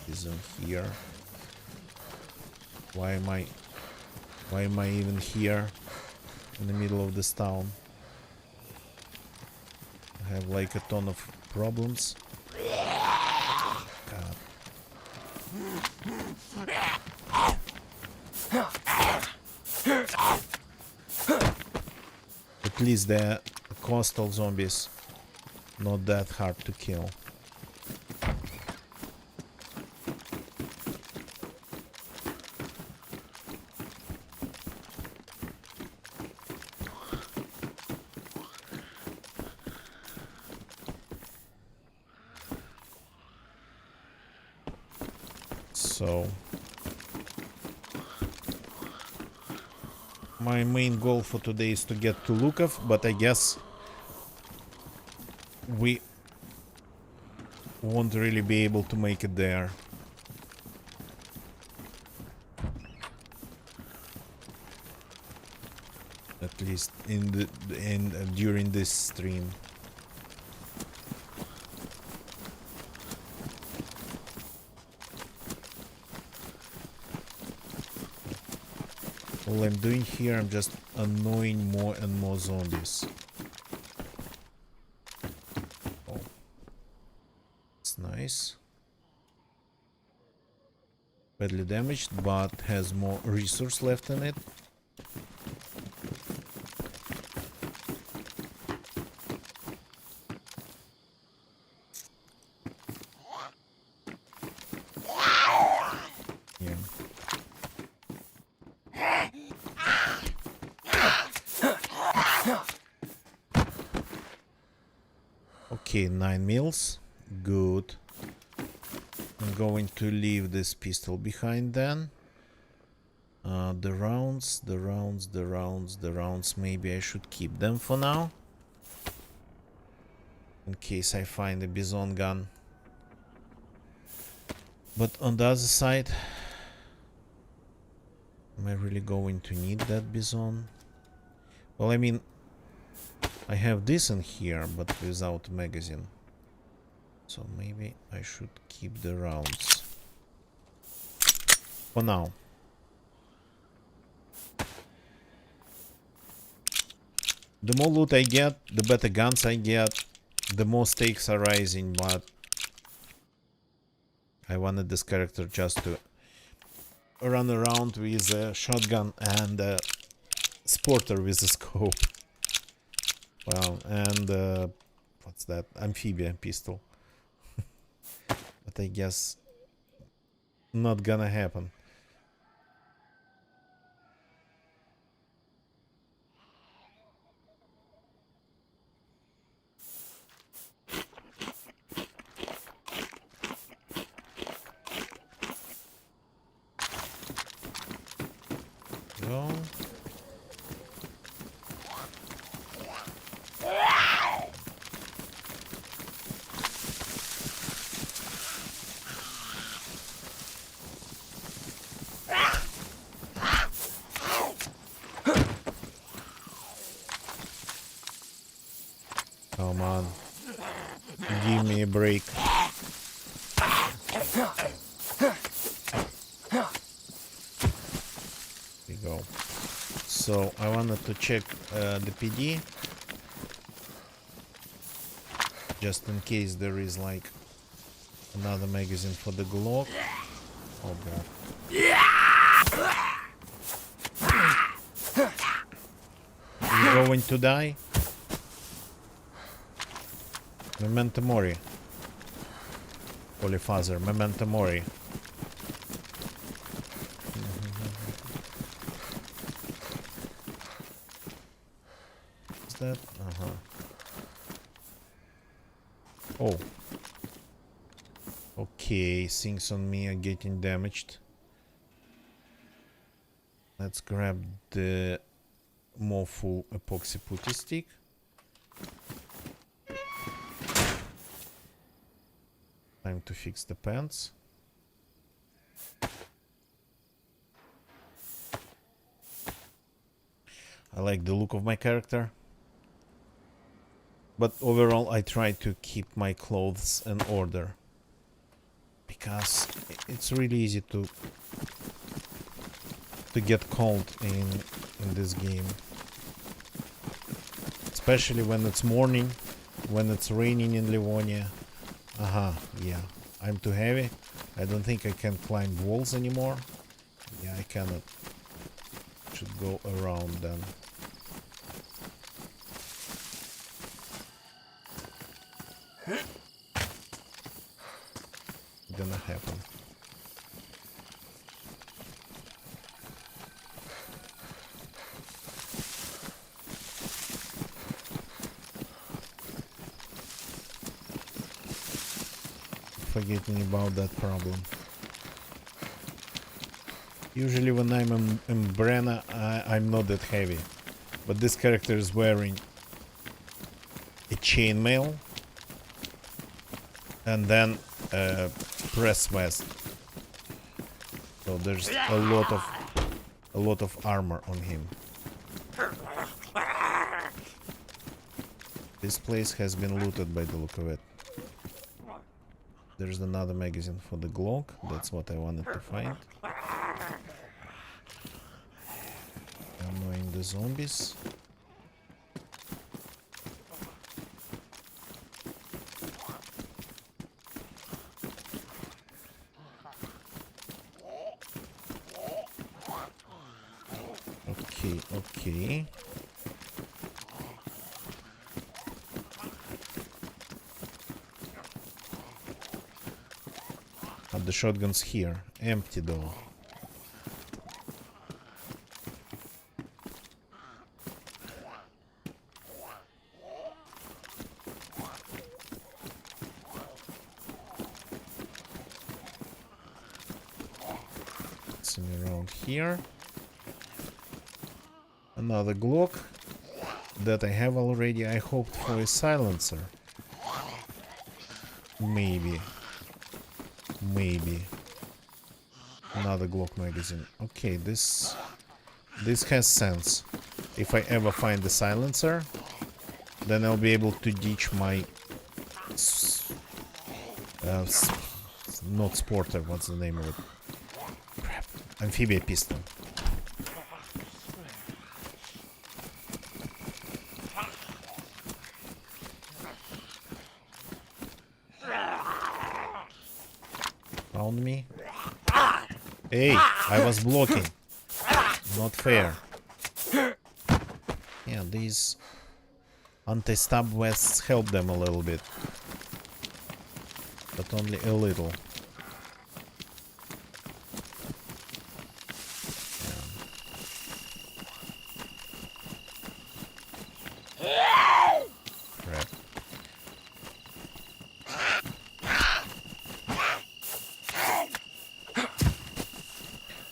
Isn't here? Why am I even here in the middle of this town? I have like a ton of problems. God. At least the coastal zombies not that hard to kill. So my main goal for today is to get to Lukov, but I guess we won't really be able to make it there. At least during this stream. All I'm doing here, I'm just annoying more and more zombies. Oh, it's nice. Badly damaged, but has more resource left in it. Yeah. Okay, 9 mils. Good. I'm going to leave this pistol behind then. The rounds, maybe I should keep them for now. In case I find a Bison gun. But on the other side, am I really going to need that Bison? Well, I mean, I have this in here, but without a magazine. So maybe I should keep the rounds. For now. The more loot I get, the better guns I get, the more stakes are rising, but I wanted this character just to run around with a shotgun and a sporter with a scope. Well, and what's that? Amphibian pistol. But I guess not gonna happen. Go. Come on. Give me a break. We go. So I wanted to check the PD. Just in case there is like another magazine for the Glock. Oh god. You going to die? Memento Mori. Holy Father, Memento Mori. Is that? Uh-huh. Oh. Okay, things on me are getting damaged. Let's grab the more full epoxy putty stick. Time to fix the pants. I like the look of my character. But overall I try to keep my clothes in order. Because it's really easy to get cold in this game. Especially when it's morning, when it's raining in Livonia. Yeah. I'm too heavy. I don't think I can climb walls anymore. Yeah, I cannot. Should go around then. Gonna happen. Forgetting about that problem. Usually when I'm in Brenna, I'm not that heavy. But this character is wearing a chainmail and then a press vest. So there's a lot of armor on him. This place has been looted by the look of it. There's another magazine for the Glock. That's what I wanted to find. Annoying the zombies. Okay. But the shotgun's here. Empty though. See me around here. Another Glock that I have already. I hoped for a silencer. Maybe. Another Glock magazine. Okay, this has sense. If I ever find the silencer, then I'll be able to ditch my not sporter. What's the name of it? Crap. Amphibia pistol. Found me. Hey, I was blocking. Not fair. Yeah, these anti-stab vests help them a little bit. But only a little. Crap.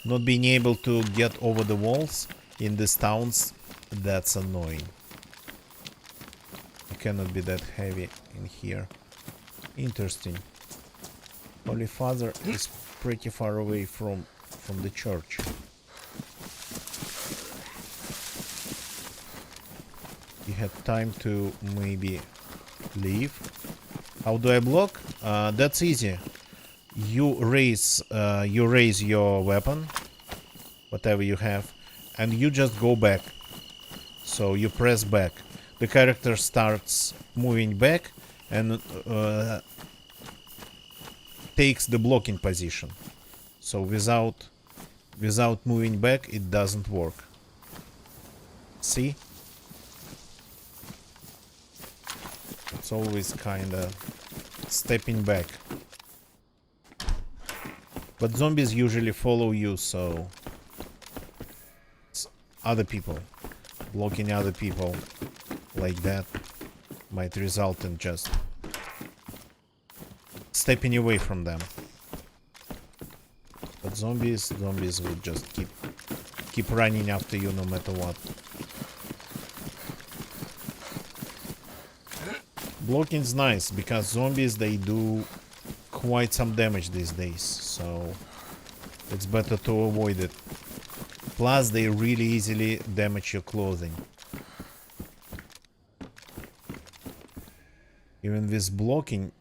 Not being able to get over the walls in these towns, that's annoying. You cannot be that heavy in here. Interesting. Holy Father is pretty far away from the church. You had time to maybe leave. How do I block? That's easy. You raise your weapon, whatever you have, and you just go back. So you press back. The character starts moving back and takes the blocking position. So without moving back, it doesn't work. See? It's always kinda stepping back. But zombies usually follow you, so it's other people. Blocking other people like that might result in just stepping away from them. But zombies will just keep running after you no matter what. Blocking's nice because zombies, they do quite some damage these days, so it's better to avoid it. Plus they really easily damage your clothing. Even with blocking,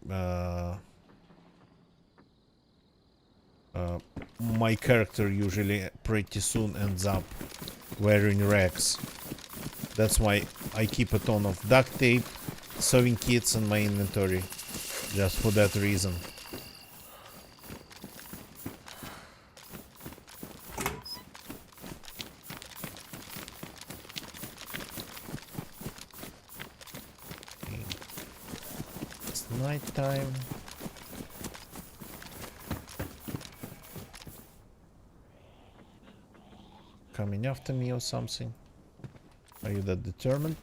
my character usually pretty soon ends up wearing rags. That's why I keep a ton of duct tape, sewing kits in my inventory, just for that reason. It's night time. Coming after me or something? Are you that determined?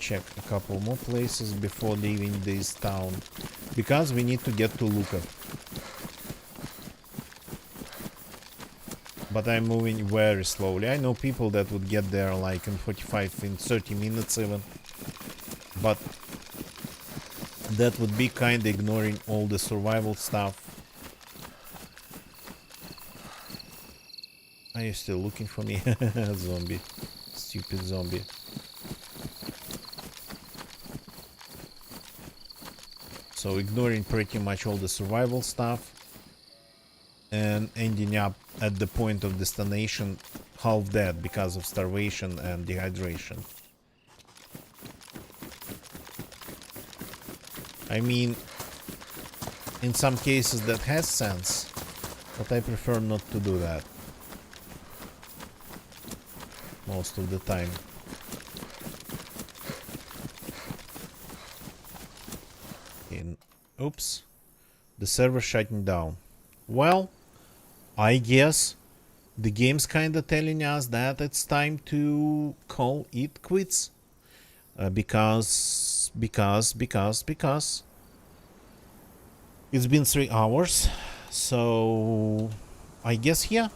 check a couple more places before leaving this town, because we need to get to Luka. But I'm moving very slowly. I know people that would get there like in 45, in 30 minutes even. But that would be kind of ignoring all the survival stuff. Are you still looking for me? Zombie. Stupid zombie. So ignoring pretty much all the survival stuff and ending up at the point of destination half dead because of starvation and dehydration. I mean, in some cases that has sense, but I prefer not to do that most of the time. Oops, the server shutting down. Well, I guess the game's kinda telling us that it's time to call it quits. Because it's been 3 hours, so I guess yeah.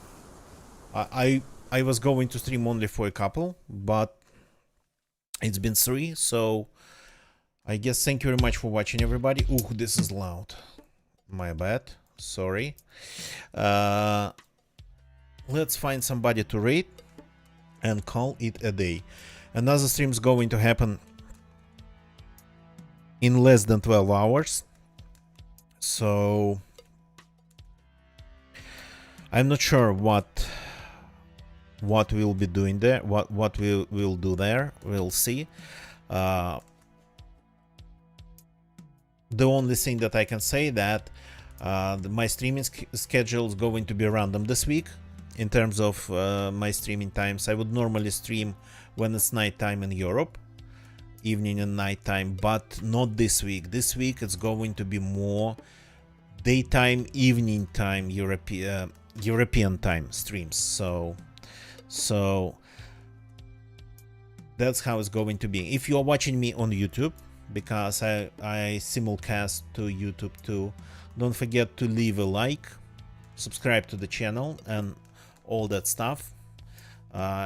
I was going to stream only for a couple, but it's been 3, so I guess thank you very much for watching, everybody. Ooh, this is loud. My bad. Sorry. Let's find somebody to raid and call it a day. Another stream is going to happen in less than 12 hours. So I'm not sure what we'll be doing there, what we'll do there. We'll see. The only thing that I can say that my streaming schedule is going to be random this week in terms of my streaming times. I would normally stream when it's nighttime in Europe, evening and nighttime, but not this week. This week it's going to be more daytime, evening time, European time streams. So that's how it's going to be. If you're watching me on YouTube, because I simulcast to YouTube too, don't forget to leave a like, subscribe to the channel and all that stuff.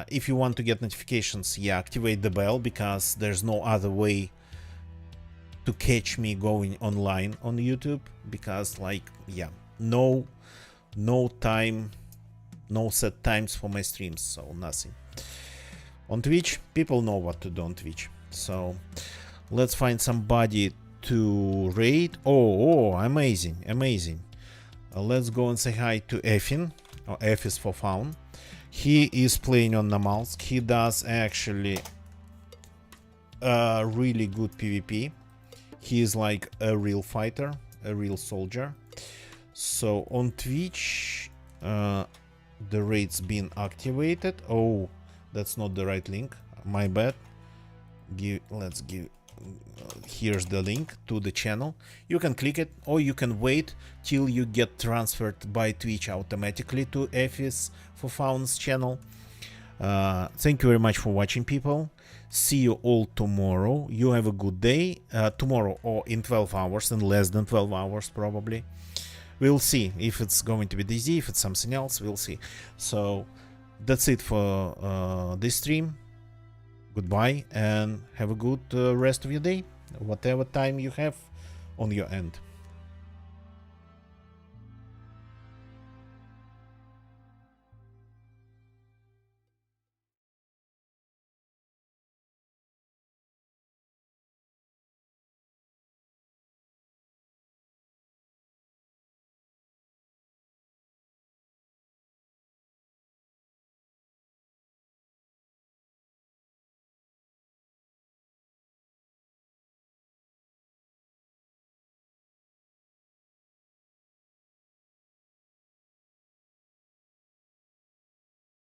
If you want to get notifications, yeah, activate the bell, because there's no other way to catch me going online on YouTube, because like, yeah, no time, no set times for my streams, so nothing. On Twitch, people know what to do on Twitch. So let's find somebody to raid. Oh, amazing. Let's go and say hi to Effin, or F is for Faun. He is playing on Namalsk. He does actually really good PvP. He is like a real fighter, a real soldier. So on Twitch, the raid's been activated. Oh, that's not the right link. My bad. Let's give. Here's the link to the channel. You can click it, or you can wait till you get transferred by Twitch automatically to F's for Faun's channel. Thank you very much for watching, people. See you all tomorrow. You have a good day. Tomorrow, or in 12 hours, in less than 12 hours probably. We'll see if it's going to be DayZ, if it's something else, we'll see. So that's it for this stream. Goodbye and have a good rest of your day, whatever time you have on your end.